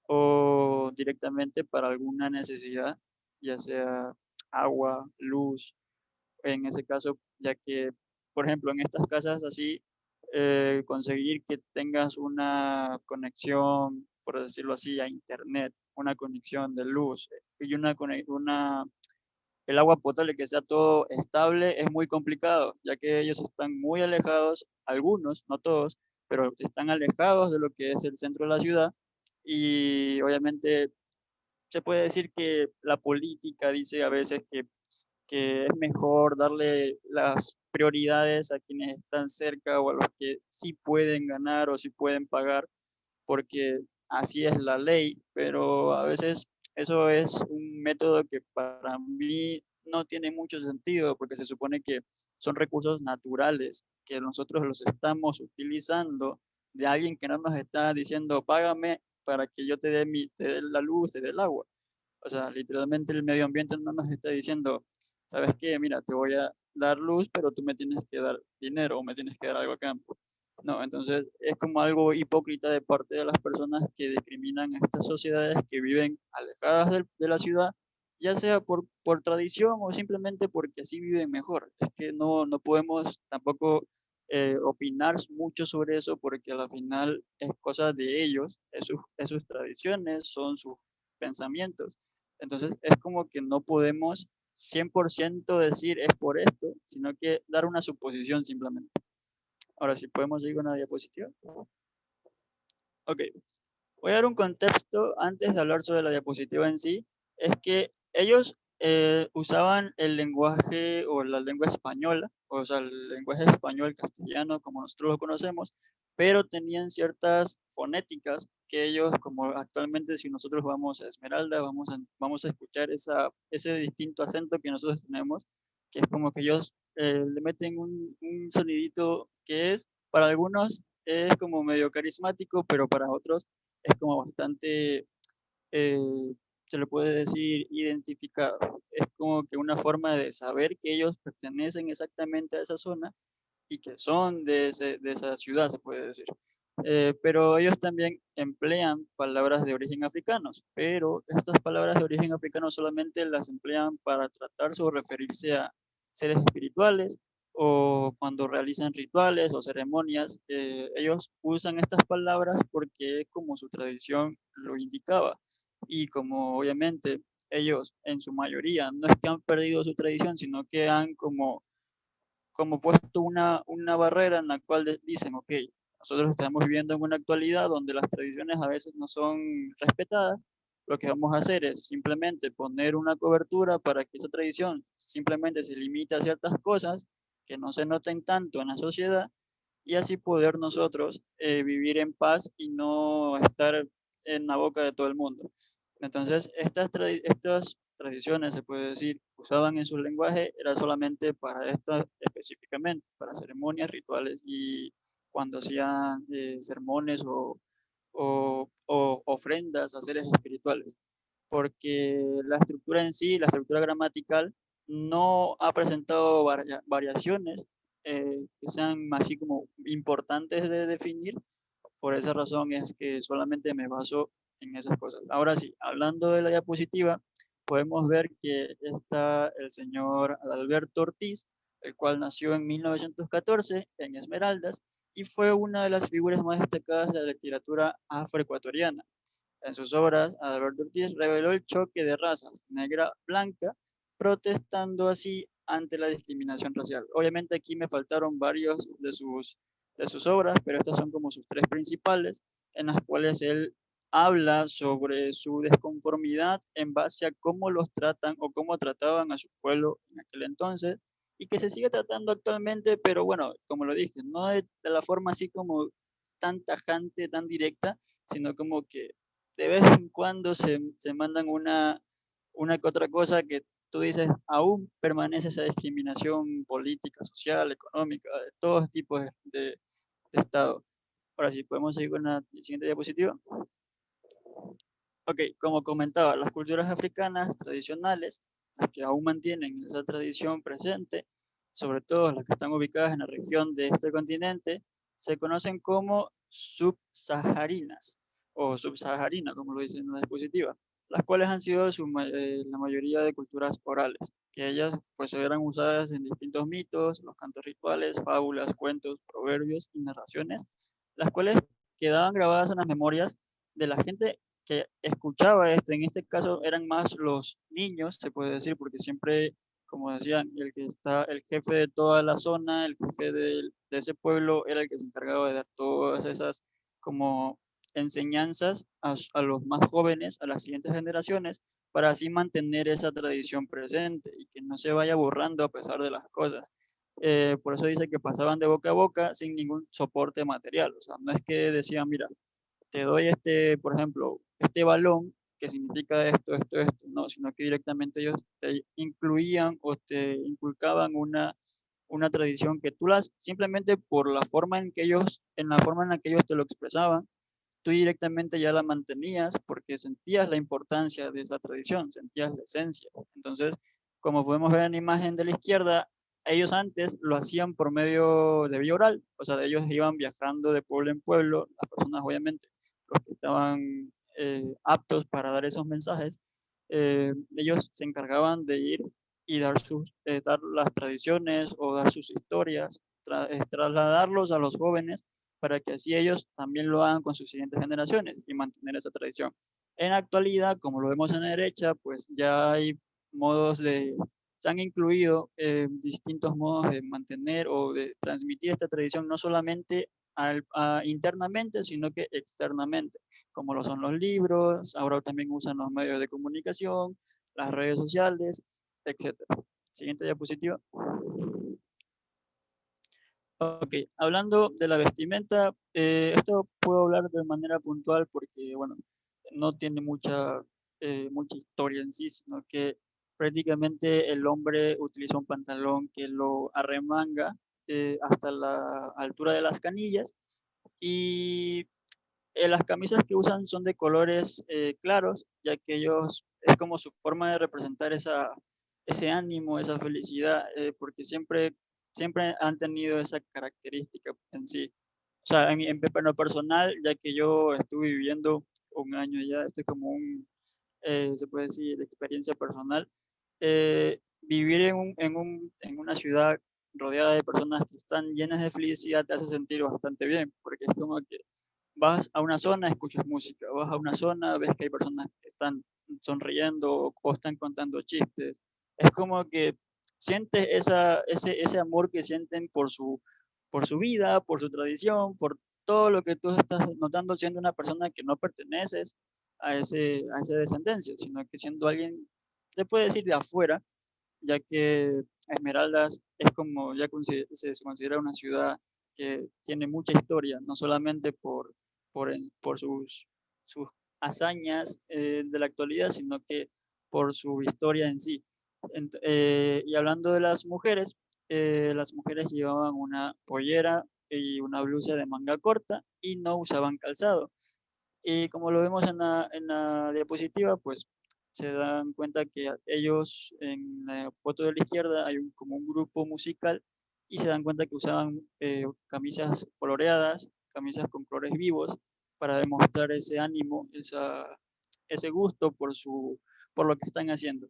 o directamente para alguna necesidad, ya sea agua, luz, en ese caso, ya que, por ejemplo, en estas casas así, conseguir que tengas una conexión, por decirlo así, a internet, una conexión de luz y el agua potable que sea todo estable es muy complicado, ya que ellos están muy alejados, algunos, no todos, pero están alejados de lo que es el centro de la ciudad y obviamente se puede decir que la política dice a veces que es mejor darle las prioridades a quienes están cerca o a los que sí pueden ganar o sí pueden pagar, porque así es la ley, pero a veces eso es un método que para mí no tiene mucho sentido, porque se supone que son recursos naturales, que nosotros los estamos utilizando de alguien que no nos está diciendo, págame para que yo te dé la luz, te dé el agua. O sea, literalmente el medio ambiente no nos está diciendo, ¿sabes qué? Mira, te voy a dar luz, pero tú me tienes que dar dinero o me tienes que dar algo a cambio. No, entonces es como algo hipócrita de parte de las personas que discriminan a estas sociedades que viven alejadas de la ciudad, ya sea por tradición o simplemente porque así viven mejor. Es que no podemos tampoco opinar mucho sobre eso porque al final es cosa de ellos, es sus tradiciones, son sus pensamientos. Entonces es como que no podemos 100% decir es por esto, sino que dar una suposición simplemente. Ahora sí, podemos ir con una diapositiva. Ok, voy a dar un contexto antes de hablar sobre la diapositiva en sí. Es que ellos usaban el lenguaje o la lengua española, o sea, el lenguaje español castellano como nosotros lo conocemos, pero tenían ciertas fonéticas que ellos, como actualmente si nosotros vamos a Esmeralda, vamos a escuchar ese distinto acento que nosotros tenemos, que es como que ellos le meten un sonidito que es, para algunos es como medio carismático, pero para otros es como bastante, eh, se le puede decir, identificado. Es como que una forma de saber que ellos pertenecen exactamente a esa zona y que son de esa ciudad, se puede decir. Pero ellos también emplean palabras de origen africanos, pero estas palabras de origen africano solamente las emplean para tratarse o referirse a seres espirituales o cuando realizan rituales o ceremonias, ellos usan estas palabras porque es como su tradición lo indicaba y como obviamente ellos en su mayoría no es que han perdido su tradición, sino que han como puesto una barrera en la cual dicen, ok, nosotros estamos viviendo en una actualidad donde las tradiciones a veces no son respetadas, lo que vamos a hacer es simplemente poner una cobertura para que esa tradición simplemente se limite a ciertas cosas que no se noten tanto en la sociedad y así poder nosotros vivir en paz y no estar en la boca de todo el mundo. Entonces, estas tradiciones, se puede decir, usaban en su lenguaje, era solamente para esto específicamente, para ceremonias, rituales y cuando hacían sermones o ofrendas a seres espirituales. Porque la estructura en sí, la estructura gramatical, no ha presentado variaciones que sean así como importantes de definir, Por esa razón es que solamente me baso en esas cosas. Ahora sí, hablando de la diapositiva, podemos ver que está el señor Adalberto Ortiz, el cual nació en 1914 en Esmeraldas y fue una de las figuras más destacadas de la literatura afroecuatoriana. En sus obras, Adalberto Ortiz reveló el choque de razas negra-blanca, protestando así ante la discriminación racial. Obviamente aquí me faltaron varios de sus obras, pero estas son como sus tres principales, en las cuales él habla sobre su desconformidad en base a cómo los tratan o cómo trataban a su pueblo en aquel entonces, y que se sigue tratando actualmente, pero bueno, como lo dije, no de la forma así como tan tajante, tan directa, sino como que de vez en cuando se mandan una que otra cosa que tú dices, aún permanece esa discriminación política, social, económica, de todos tipos de Estado. Ahora sí, podemos seguir con la siguiente diapositiva. Ok, como comentaba, las culturas africanas tradicionales, las que aún mantienen esa tradición presente, sobre todo las que están ubicadas en la región de este continente, se conocen como subsaharinas o subsaharinas, como lo dice en la diapositiva, las cuales han sido la mayoría de culturas orales, que ellas pues eran usadas en distintos mitos, los cantos rituales, fábulas, cuentos, proverbios y narraciones, las cuales quedaban grabadas en las memorias de la gente que escuchaba esto. En este caso eran más los niños, se puede decir, porque siempre, como decían, el jefe de toda la zona, el jefe de ese pueblo era el que se encargaba de dar todas esas como enseñanzas a los más jóvenes, a las siguientes generaciones, para así mantener esa tradición presente y que no se vaya borrando a pesar de las cosas. Por eso dice que pasaban de boca a boca sin ningún soporte material. O sea, no es que decían, mira, te doy por ejemplo, este balón que significa esto, no, sino que directamente ellos te incluían o te inculcaban una tradición que tú simplemente por la forma en la forma en la que ellos te lo expresaban, tú directamente ya la mantenías porque sentías la importancia de esa tradición, sentías la esencia. Entonces, como podemos ver en la imagen de la izquierda, ellos antes lo hacían por medio de vía oral, o sea, ellos iban viajando de pueblo en pueblo, las personas obviamente, los que estaban aptos para dar esos mensajes, ellos se encargaban de ir y dar las tradiciones o dar sus historias, trasladarlos a los jóvenes para que así ellos también lo hagan con sus siguientes generaciones y mantener esa tradición. En la actualidad, como lo vemos en la derecha, pues ya hay se han incluido distintos modos de mantener o de transmitir esta tradición, no solamente internamente, sino que externamente, como lo son los libros, ahora también usan los medios de comunicación, las redes sociales, etc. Siguiente diapositiva. Ok, hablando de la vestimenta, esto puedo hablar de manera puntual porque, bueno, no tiene mucha historia en sí, sino que prácticamente el hombre utiliza un pantalón que lo arremanga hasta la altura de las canillas y las camisas que usan son de colores claros, ya que es como su forma de representar ese ánimo, esa felicidad, porque siempre han tenido esa característica en sí. O sea, en lo personal, ya que yo estuve viviendo un año ya, esto es como se puede decir, experiencia personal, vivir en una ciudad rodeada de personas que están llenas de felicidad te hace sentir bastante bien, porque es como que vas a una zona, escuchas música, vas a una zona, ves que hay personas que están sonriendo o están contando chistes. Es como que sientes ese amor que sienten por su vida, por su tradición, por todo lo que tú estás notando siendo una persona que no perteneces a esa descendencia, sino que siendo alguien, te puede decir de afuera, ya que Esmeraldas es como, se considera una ciudad que tiene mucha historia, no solamente por sus hazañas de la actualidad, sino que por su historia en sí. Y hablando de las mujeres llevaban una pollera y una blusa de manga corta y no usaban calzado. Y como lo vemos en la diapositiva, pues se dan cuenta que ellos en la foto de la izquierda hay como un grupo musical y se dan cuenta que usaban camisas coloreadas, camisas con colores vivos para demostrar ese ánimo, ese gusto por lo que están haciendo.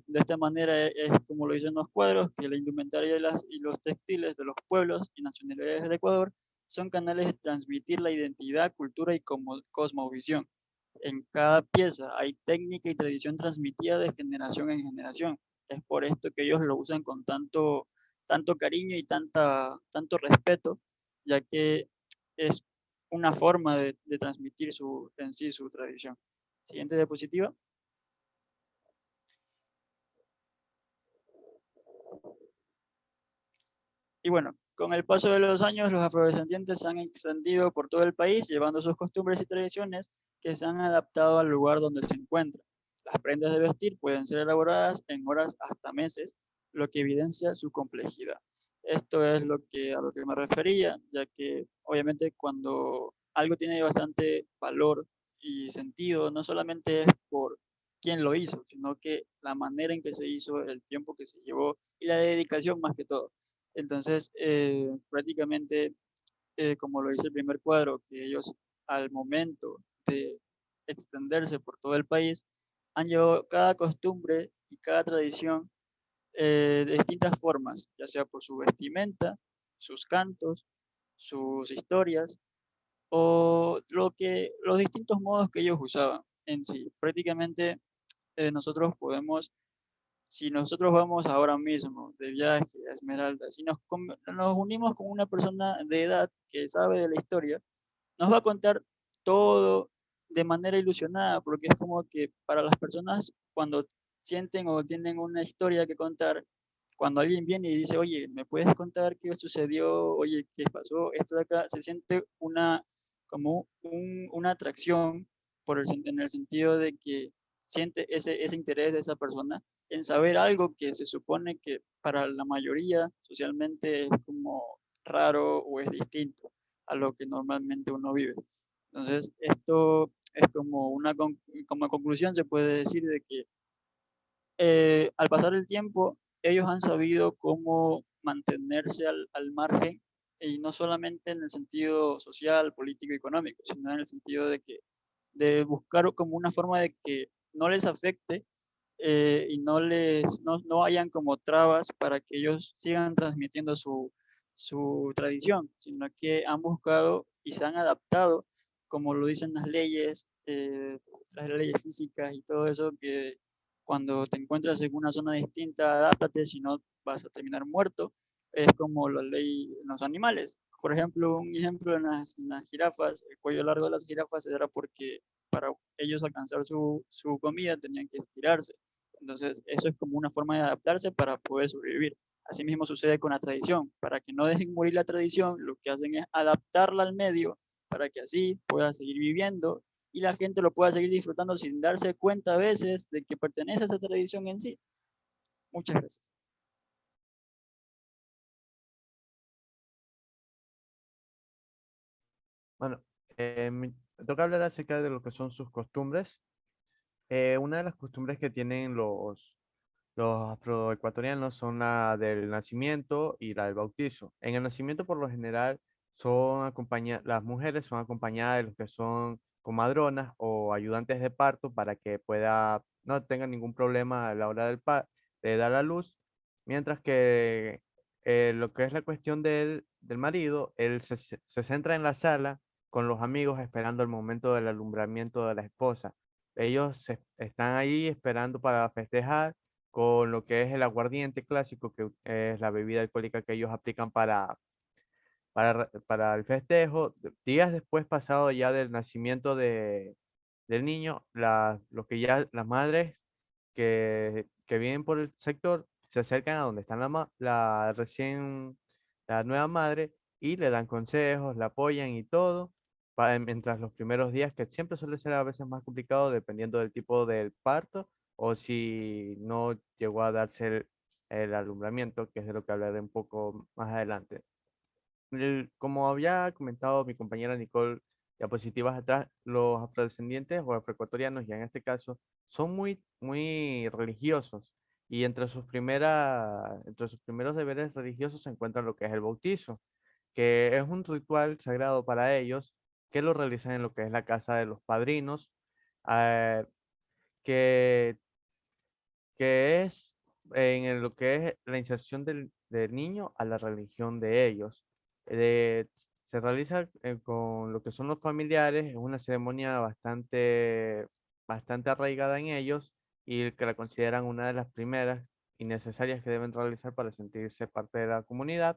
De esta manera es como lo dicen los cuadros, que la indumentaria y los textiles de los pueblos y nacionalidades del Ecuador son canales de transmitir la identidad, cultura y cosmovisión. En cada pieza hay técnica y tradición transmitida de generación en generación. Es por esto que ellos lo usan con tanto cariño y tanto respeto, ya que es una forma de transmitir en sí su tradición. Siguiente diapositiva. Y bueno, con el paso de los años, los afrodescendientes se han extendido por todo el país, llevando sus costumbres y tradiciones que se han adaptado al lugar donde se encuentran. Las prendas de vestir pueden ser elaboradas en horas hasta meses, lo que evidencia su complejidad. Esto es a lo que me refería, ya que obviamente cuando algo tiene bastante valor y sentido, no solamente es por quién lo hizo, sino que la manera en que se hizo, el tiempo que se llevó y la dedicación más que todo. Entonces, prácticamente, como lo dice el primer cuadro, que ellos al momento de extenderse por todo el país, han llevado cada costumbre y cada tradición de distintas formas, ya sea por su vestimenta, sus cantos, sus historias o los distintos modos que ellos usaban en sí. Prácticamente nosotros podemos, si nosotros vamos ahora mismo de viaje a Esmeralda, si nos unimos con una persona de edad que sabe de la historia, nos va a contar todo de manera ilusionada, porque es como que para las personas cuando sienten o tienen una historia que contar, cuando alguien viene y dice, oye, ¿me puedes contar qué sucedió? Oye, ¿qué pasó? Esto de acá, se siente una atracción en el sentido de que siente ese interés de esa persona en saber algo que se supone que para la mayoría socialmente es como raro o es distinto a lo que normalmente uno vive. Entonces, esto es como como conclusión se puede decir de que al pasar el tiempo, ellos han sabido cómo mantenerse al margen, y no solamente en el sentido social, político y económico, sino en el sentido de buscar como una forma de que no les afecte y no hayan como trabas para que ellos sigan transmitiendo su tradición, sino que han buscado y se han adaptado, como lo dicen las leyes físicas y todo eso, que cuando te encuentras en una zona distinta, adáptate, si no vas a terminar muerto. Es como la ley en los animales. Por ejemplo, un ejemplo en las jirafas, el cuello largo de las jirafas era porque para ellos alcanzar su comida tenían que estirarse. Entonces, eso es como una forma de adaptarse para poder sobrevivir. Asimismo sucede con la tradición. Para que no dejen morir la tradición, lo que hacen es adaptarla al medio para que así pueda seguir viviendo y la gente lo pueda seguir disfrutando sin darse cuenta a veces de que pertenece a esa tradición en sí. Muchas gracias. Bueno, me toca hablar acerca de lo que son sus costumbres. Una de las costumbres que tienen los afroecuatorianos son la del nacimiento y la del bautizo. En el nacimiento, por lo general, las mujeres son acompañadas de los que son comadronas o ayudantes de parto para que no tengan ningún problema a la hora de dar a luz, mientras que lo que es la cuestión del marido, él se centra en la sala con los amigos esperando el momento del alumbramiento de la esposa. Ellos están ahí esperando para festejar con lo que es el aguardiente clásico, que es la bebida alcohólica que ellos aplican para el festejo. Días después, pasado ya del nacimiento del niño, las madres que vienen por el sector se acercan a donde está la nueva madre y le dan consejos, la apoyan y todo, mientras los primeros días, que siempre suele ser a veces más complicado dependiendo del tipo del parto o si no llegó a darse el alumbramiento, que es de lo que hablaré un poco más adelante. Como había comentado mi compañera Nicole, diapositivas atrás, los afrodescendientes o afroecuatorianos, ya en este caso, son muy, muy religiosos y entre sus primeros deberes religiosos se encuentra lo que es el bautizo. que es un ritual sagrado para ellos, que lo realizan en lo que es la casa de los padrinos, eh, que, que es lo que es la inserción del niño a la religión de ellos. Se realiza con lo que son los familiares, es una ceremonia bastante arraigada en ellos y que la consideran una de las primeras y necesarias que deben realizar para sentirse parte de la comunidad,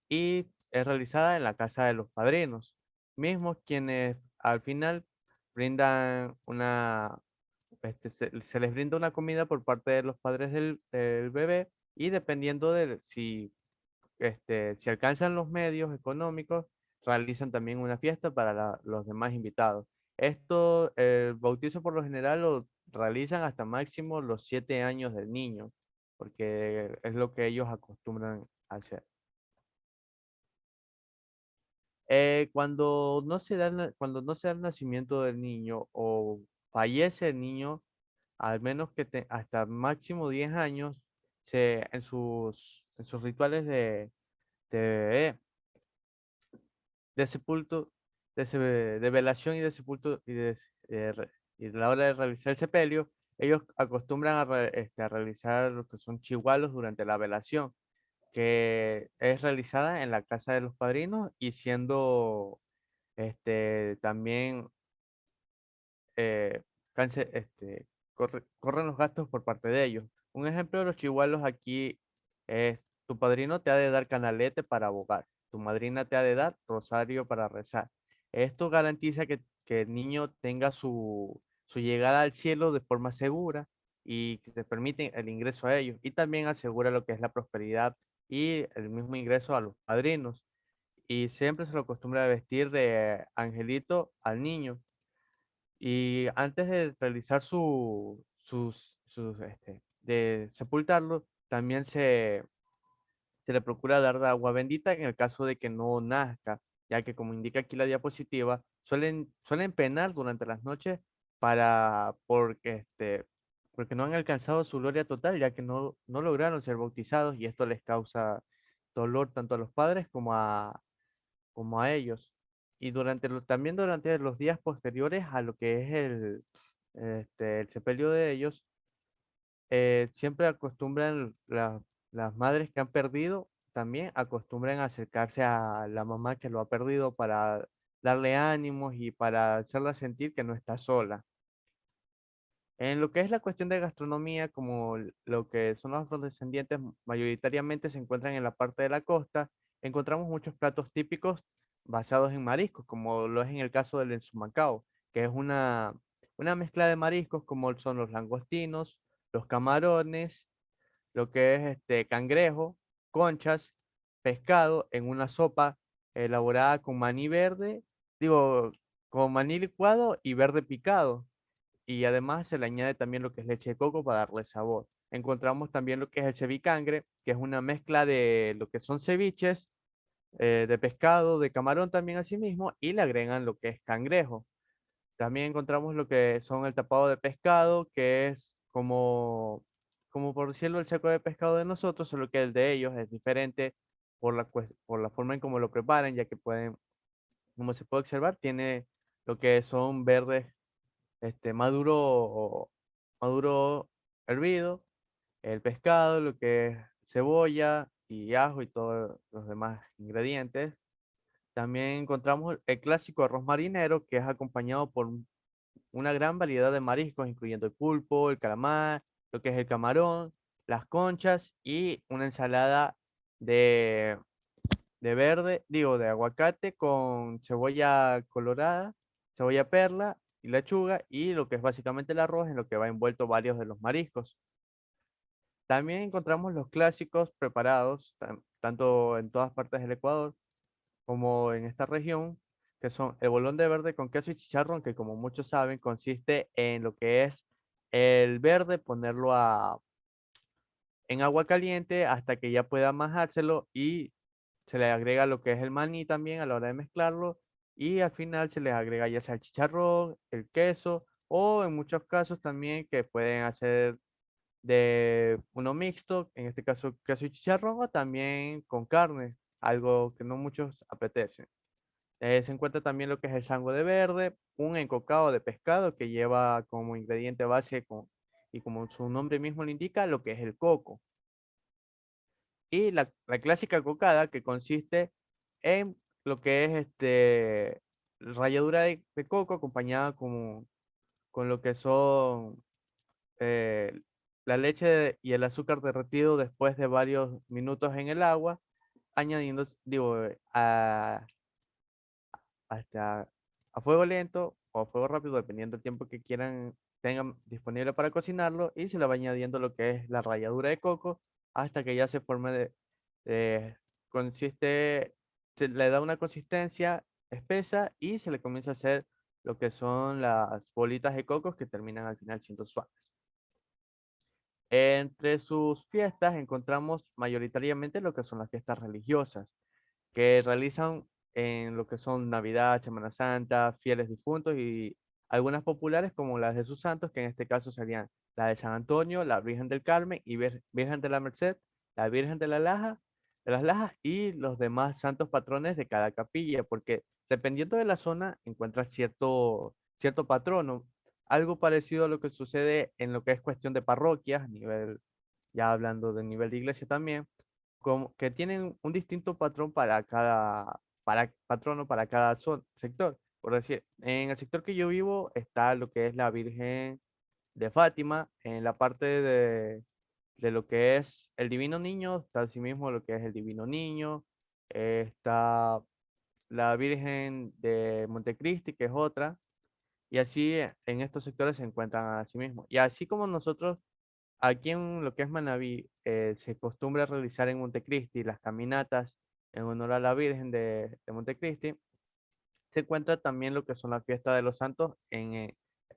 y es realizada en la casa de los padrinos, mismos quienes al final brindan se les brinda una comida por parte de los padres del bebé, y dependiendo de si alcanzan los medios económicos, realizan también una fiesta para los demás invitados. Esto, el bautizo por lo general lo realizan hasta máximo los 7 años del niño, porque es lo que ellos acostumbran a hacer. Cuando no se da el nacimiento del niño o fallece el niño, al menos hasta máximo 10 años, en sus rituales de, de sepulto, de velación y de sepulto y de la hora de realizar el sepelio, ellos acostumbran a realizar lo que son chihualos durante la velación, que es realizada en la casa de los padrinos y siendo también eh, corren los gastos por parte de ellos. Un ejemplo de los chihualos aquí es: tu padrino te ha de dar canalete para abogar, tu madrina te ha de dar rosario para rezar. Esto garantiza que el niño tenga su llegada al cielo de forma segura y que te permite el ingreso a ellos, y también asegura lo que es la prosperidad y el mismo ingreso a los padrinos. Y siempre se lo acostumbra a vestir de angelito al niño. Y antes de realizar de sepultarlo, también se le procura dar de agua bendita en el caso de que no nazca, ya que, como indica aquí la diapositiva, suelen penar durante las noches porque no han alcanzado su gloria total, ya que no lograron ser bautizados, y esto les causa dolor tanto a los padres como a ellos. Y también durante los días posteriores a lo que es el sepelio de ellos, siempre acostumbran las madres que han perdido, también acostumbran a acercarse a la mamá que lo ha perdido para darle ánimos y para hacerla sentir que no está sola. En lo que es la cuestión de gastronomía, como lo que son los afrodescendientes mayoritariamente se encuentran en la parte de la costa, encontramos muchos platos típicos basados en mariscos, como lo es en el caso del ensumacao, que es una mezcla de mariscos como son los langostinos, los camarones, lo que es cangrejo, conchas, pescado en una sopa elaborada con maní verde, con maní licuado y verde picado, y además se le añade también lo que es leche de coco para darle sabor. Encontramos también lo que es el cevicangre, que es una mezcla de lo que son ceviches, de pescado, de camarón también asimismo, y le agregan lo que es cangrejo. También encontramos lo que son el tapado de pescado, que es como por decirlo, el seco de pescado de nosotros, solo que el de ellos es diferente por la forma en cómo lo preparan, ya que como se puede observar, tiene lo que son verdes maduro hervido, el pescado, lo que es cebolla y ajo y todos los demás ingredientes. También encontramos el clásico arroz marinero, que es acompañado por una gran variedad de mariscos, incluyendo el pulpo, el calamar, lo que es el camarón, las conchas y una ensalada de, de aguacate con cebolla colorada, cebolla perla y lechuga, y lo que es básicamente el arroz, en lo que va envuelto varios de los mariscos. También encontramos los clásicos preparados, tanto en todas partes del Ecuador como en esta región, que son el bolón de verde con queso y chicharrón, que, como muchos saben, consiste en lo que es el verde, ponerlo en agua caliente hasta que ya pueda majárselo, y se le agrega lo que es el maní también a la hora de mezclarlo, y al final se les agrega ya sea el chicharrón, el queso, o en muchos casos también que pueden hacer de uno mixto, en este caso queso y chicharrón, o también con carne, algo que no muchos apetecen. Se encuentra también lo que es el sango de verde, un encocado de pescado que lleva como ingrediente base y como su nombre mismo lo indica, lo que es el coco. Y la clásica cocada que consiste en lo que es ralladura de coco acompañada con lo que son eh, la leche y el azúcar derretido después de varios minutos en el agua, añadiendo, digo, hasta a fuego lento o a fuego rápido, dependiendo del tiempo que tengan disponible para cocinarlo, y se le va añadiendo lo que es la ralladura de coco hasta que ya se forme se le da una consistencia espesa y se le comienza a hacer lo que son las bolitas de cocos que terminan al final siendo suaves. Entre sus fiestas encontramos mayoritariamente lo que son las fiestas religiosas, que realizan en lo que son Navidad, Semana Santa, fieles difuntos y algunas populares como las de sus santos, que en este caso serían la de San Antonio, la Virgen del Carmen y Virgen de la Merced, la Virgen de las Lajas y los demás santos patrones de cada capilla, porque dependiendo de la zona encuentras cierto patrono, algo parecido a lo que sucede en lo que es cuestión de parroquias, ya hablando del nivel de iglesia también, como que tienen un distinto patrón patrono para cada sector. Por decir, en el sector que yo vivo está lo que es la Virgen de Fátima, en la parte de lo que es el Divino Niño, está asimismo lo que es el Divino Niño, está la Virgen de Montecristi, que es otra, y así en estos sectores se encuentran así mismo. Y así como nosotros aquí en lo que es Manabí, se acostumbra a realizar en Montecristi las caminatas en honor a la Virgen de Montecristi. Se encuentra también lo que son las fiestas de los santos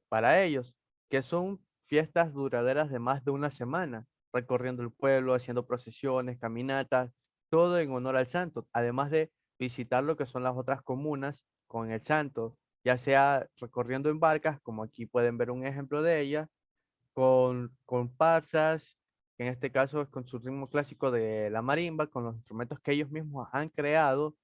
para ellos, que son fiestas duraderas de más de una semana, recorriendo el pueblo, haciendo procesiones, caminatas, todo en honor al santo, además de visitar lo que son las otras comunas con el santo, ya sea recorriendo en barcas, como aquí pueden ver un ejemplo de ellas, con comparsas, que en este caso es con su ritmo clásico de la marimba, con los instrumentos que ellos mismos han creado,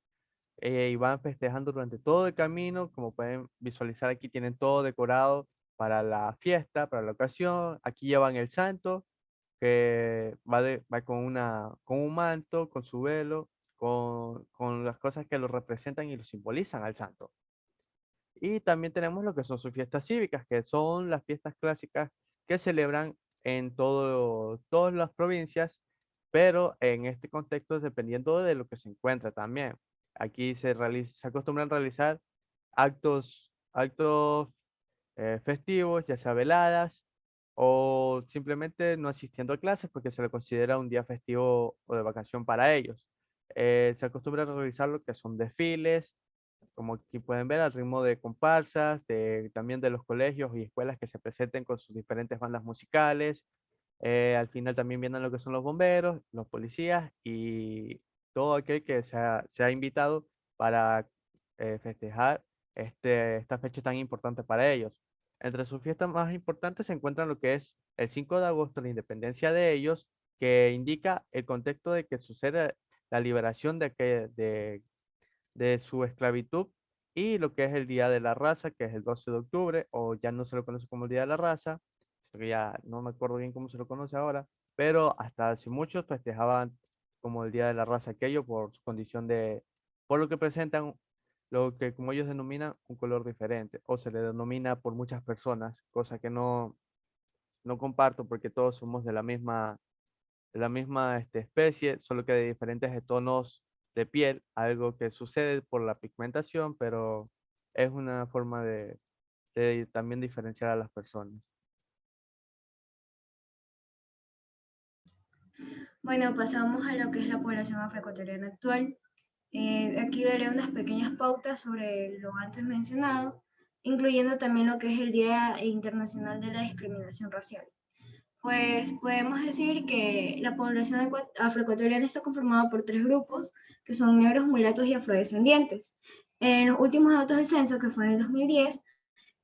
y van festejando durante todo el camino. Como pueden visualizar aquí, tienen todo decorado para la fiesta, para la ocasión. Aquí llevan el santo, que va con un manto, con su velo, con las cosas que lo representan y lo simbolizan al santo. Y también tenemos lo que son sus fiestas cívicas, que son las fiestas clásicas que celebran en todas las provincias, pero en este contexto dependiendo de lo que se encuentra también. Aquí se acostumbran a realizar actos festivos, ya sea veladas o simplemente no asistiendo a clases porque se le considera un día festivo o de vacación para ellos. Se acostumbra a realizar lo que son desfiles, como aquí pueden ver, al ritmo de comparsas, también de los colegios y escuelas que se presenten con sus diferentes bandas musicales. Al final también vienen lo que son los bomberos, los policías y todo aquel que se ha invitado para festejar esta fecha tan importante para ellos. Entre sus fiestas más importantes se encuentran lo que es el 5 de agosto, la independencia de ellos, que indica el contexto de que sucede la liberación de su esclavitud, y lo que es el Día de la Raza, que es el 12 de octubre, o ya no se lo conoce como el Día de la Raza, que ya no me acuerdo bien cómo se lo conoce ahora, pero hasta hace muchos festejaban como el Día de la Raza aquello por su condición por lo que presentan, lo que como ellos denominan un color diferente, o se le denomina por muchas personas, cosa que no comparto porque todos somos de la misma especie, solo que de diferentes tonos de piel, algo que sucede por la pigmentación, pero es una forma de también diferenciar a las personas. Bueno, pasamos a lo que es la población afroecuatoriana actual. Aquí daré unas pequeñas pautas sobre lo antes mencionado, incluyendo también lo que es el Día Internacional de la Discriminación Racial. Pues podemos decir que la población afroecuatoriana está conformada por 3 grupos, que son negros, mulatos y afrodescendientes. En los últimos datos del censo, que fue en el 2010,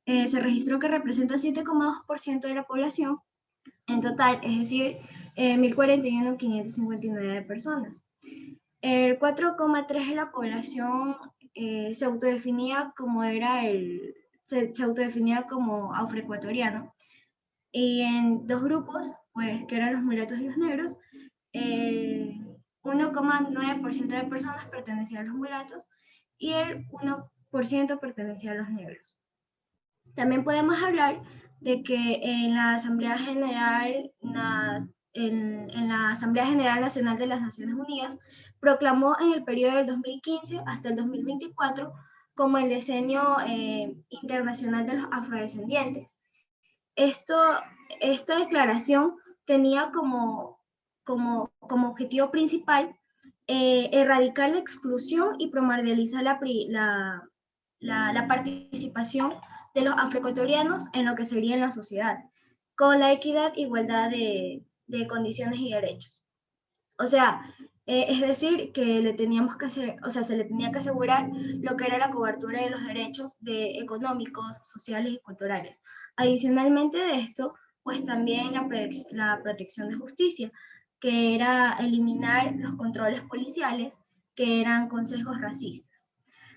se registró que representa 7,2% de la población en total, es decir, 1.041.559 personas. El 4,3% de la población se autodefinía como se autodefinía como afroecuatoriano. Y en dos grupos, pues, que eran los mulatos y los negros, el 1,9% de personas pertenecía a los mulatos y el 1% pertenecía a los negros. También podemos hablar de que en la Asamblea General, en la Asamblea General Nacional de las Naciones Unidas, proclamó en el periodo del 2015 hasta el 2024 como el Decenio Internacional de los Afrodescendientes. Esta declaración tenía como objetivo principal erradicar la exclusión y primordializar la participación de los afroecuatorianos en lo que sería en la sociedad, con la equidad e igualdad de condiciones y derechos. O sea, es decir, que se le tenía que asegurar lo que era la cobertura de los derechos económicos, sociales y culturales. Adicionalmente de esto, pues también la protección de justicia, que era eliminar los controles policiales, que eran consejos racistas.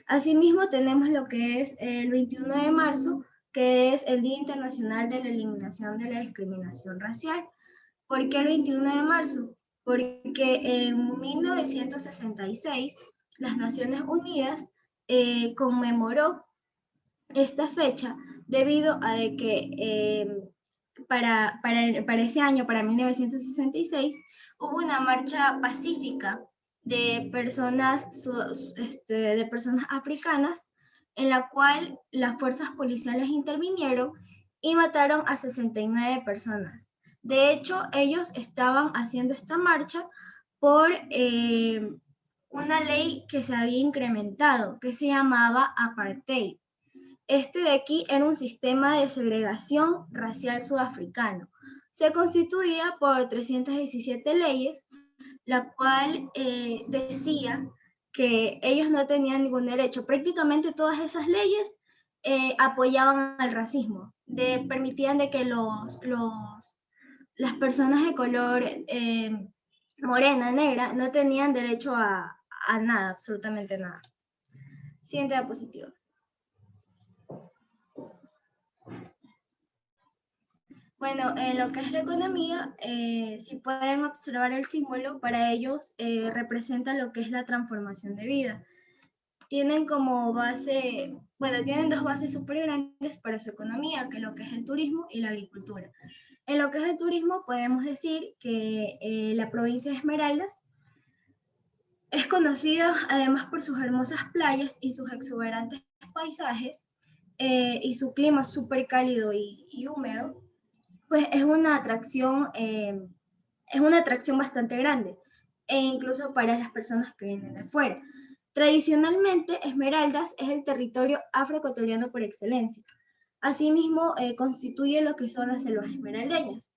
Asimismo, tenemos lo que es el 21 de marzo, que es el Día Internacional de la Eliminación de la Discriminación Racial. ¿Por qué el 21 de marzo? Porque en 1966 las Naciones Unidas conmemoró esta fecha debido a de que para ese año, para 1966, hubo una marcha pacífica de personas africanas en la cual las fuerzas policiales intervinieron y mataron a 69 personas. De hecho, ellos estaban haciendo esta marcha por una ley que se había incrementado, que se llamaba apartheid. Este de aquí era un sistema de segregación racial sudafricano. Se constituía por 317 leyes, la cual decía que ellos no tenían ningún derecho. Prácticamente todas esas leyes apoyaban al racismo, permitían de que las personas de color morena, negra, no tenían derecho a nada, absolutamente nada. Siguiente diapositiva. Bueno, en lo que es la economía, si pueden observar el símbolo, para ellos representa lo que es la transformación de vida. Tienen como base, bueno, tienen dos bases súper grandes para su economía, que es lo que es el turismo y la agricultura. En lo que es el turismo, podemos decir que la provincia de Esmeraldas es conocida además por sus hermosas playas y sus exuberantes paisajes y su clima súper cálido y húmedo. Pues es una atracción bastante grande, e incluso para las personas que vienen de fuera. Tradicionalmente, Esmeraldas es el territorio afroecuatoriano por excelencia. Asimismo, constituye lo que son las selvas esmeraldeñas.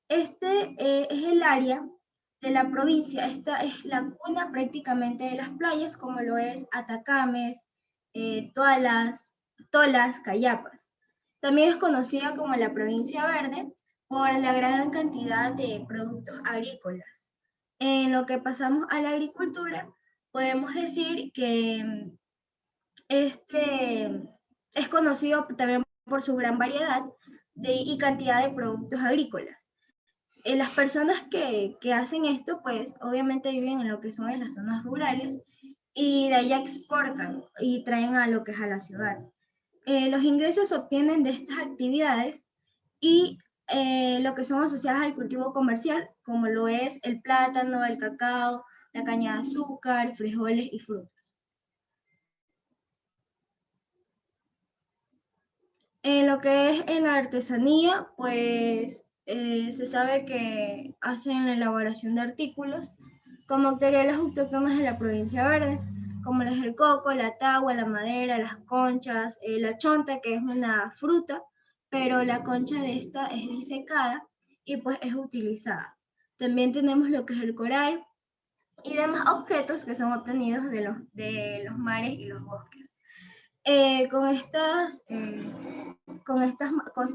Este es el área de la provincia, esta es la cuna prácticamente de las playas, como lo es Atacames, Tolas, Cayapas. También es conocida como la provincia verde por la gran cantidad de productos agrícolas. En lo que pasamos a la agricultura, podemos decir que es conocido también por su gran variedad y cantidad de productos agrícolas. Las personas que hacen esto, pues obviamente viven en lo que son en las zonas rurales y de ahí exportan y traen a lo que es a la ciudad. Los ingresos se obtienen de estas actividades y lo que son asociadas al cultivo comercial, como lo es el plátano, el cacao, la caña de azúcar, frijoles y frutas. En lo que es en la artesanía, pues se sabe que hacen la elaboración de artículos con materiales autóctonos de la provincia verde, como es el coco, la tagua, la madera, las conchas, la chonta, que es una fruta, pero la concha de esta es disecada y pues es utilizada. También tenemos lo que es el coral y demás objetos que son obtenidos de los mares y los bosques. Con estos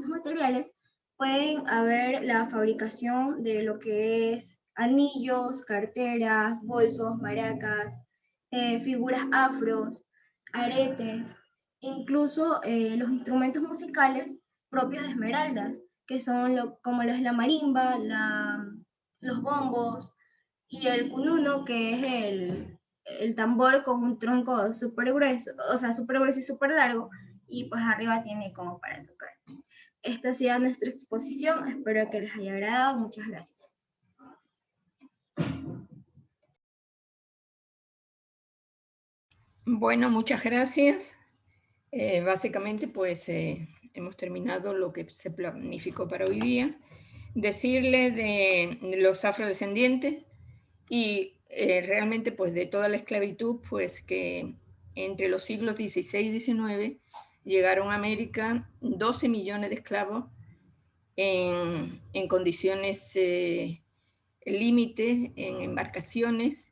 materiales pueden haber la fabricación de lo que es anillos, carteras, bolsos, maracas, figuras afros, aretes, incluso los instrumentos musicales propios de Esmeraldas, que son como la marimba, los bombos y el cununo, que es el tambor con un tronco súper grueso, o sea, súper grueso y súper largo, y pues arriba tiene como para tocar. Esta ha sido nuestra exposición, espero que les haya agradado, muchas gracias. Bueno, muchas gracias. Básicamente, pues hemos terminado lo que se planificó para hoy día. Decirle de los afrodescendientes y realmente pues de toda la esclavitud, pues que entre los siglos XVI y XIX llegaron a América 12 millones de esclavos en condiciones límites, en embarcaciones.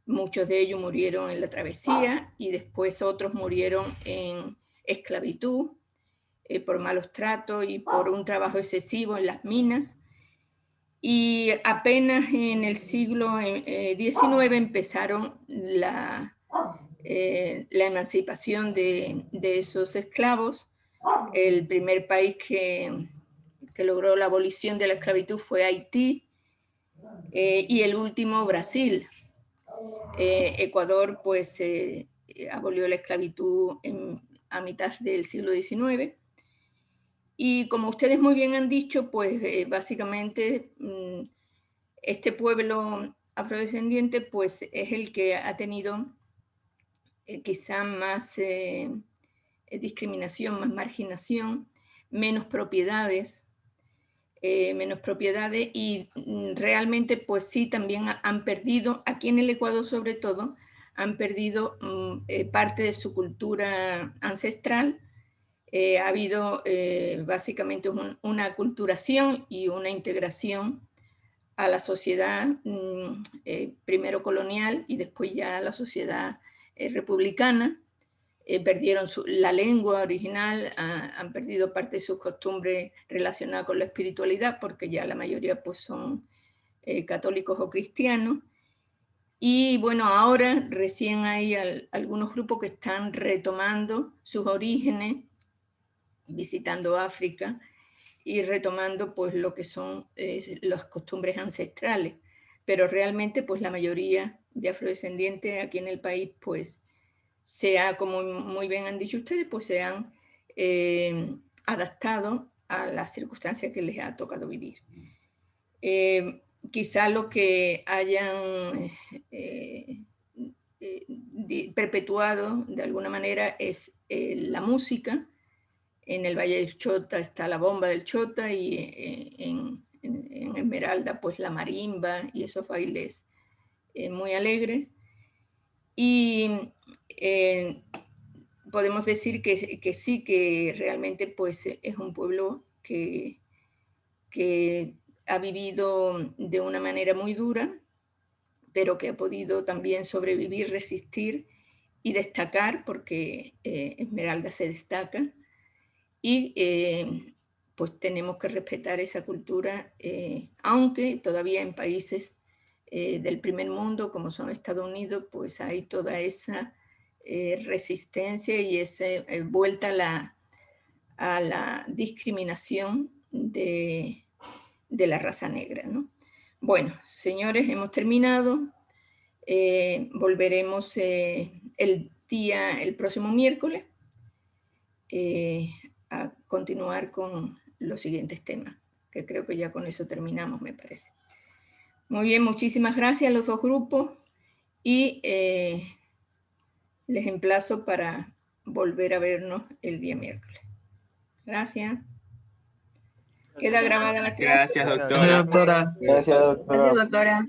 Muchos de ellos murieron en la travesía y después otros murieron en esclavitud por malos tratos y por un trabajo excesivo en las minas. Y apenas en el siglo XIX empezaron la emancipación de esos esclavos. El primer país que logró la abolición de la esclavitud fue Haití, y el último Brasil. Ecuador pues abolió la esclavitud a mitad del siglo XIX. Y como ustedes muy bien han dicho, pues básicamente este pueblo afrodescendiente pues es el que ha tenido quizá más discriminación, más marginación, menos propiedades y realmente pues sí también han perdido, aquí en el Ecuador sobre todo, han perdido parte de su cultura ancestral. Ha habido básicamente una aculturación y una integración a la sociedad primero colonial y después ya a la sociedad republicana. Perdieron la lengua original, han perdido parte de sus costumbres relacionadas con la espiritualidad, porque ya la mayoría pues, son católicos o cristianos. Y bueno, ahora recién hay algunos grupos que están retomando sus orígenes, visitando África y retomando pues, lo que son las costumbres ancestrales. Pero realmente pues, la mayoría de afrodescendientes aquí en el país pues, como muy bien han dicho ustedes, pues se han adaptado a las circunstancias que les ha tocado vivir. Quizá lo que hayan perpetuado de alguna manera es la música. En el Valle del Chota está la bomba del Chota y en Esmeralda pues la marimba y esos bailes muy alegres. Y podemos decir que sí, que realmente pues, es un pueblo que ha vivido de una manera muy dura, pero que ha podido también sobrevivir, resistir y destacar, porque Esmeralda se destaca, y pues tenemos que respetar esa cultura, aunque todavía en países del primer mundo, como son Estados Unidos, pues hay toda esa resistencia y esa vuelta a la discriminación de la raza negra, ¿no? Bueno, señores, hemos terminado. Volveremos el próximo miércoles a continuar con los siguientes temas, que creo que ya con eso terminamos, me parece. Muy bien, muchísimas gracias a los dos grupos y les emplazo para volver a vernos el día miércoles. Gracias. Queda grabada la clase. Gracias, doctora. Gracias, doctora. Gracias, doctora.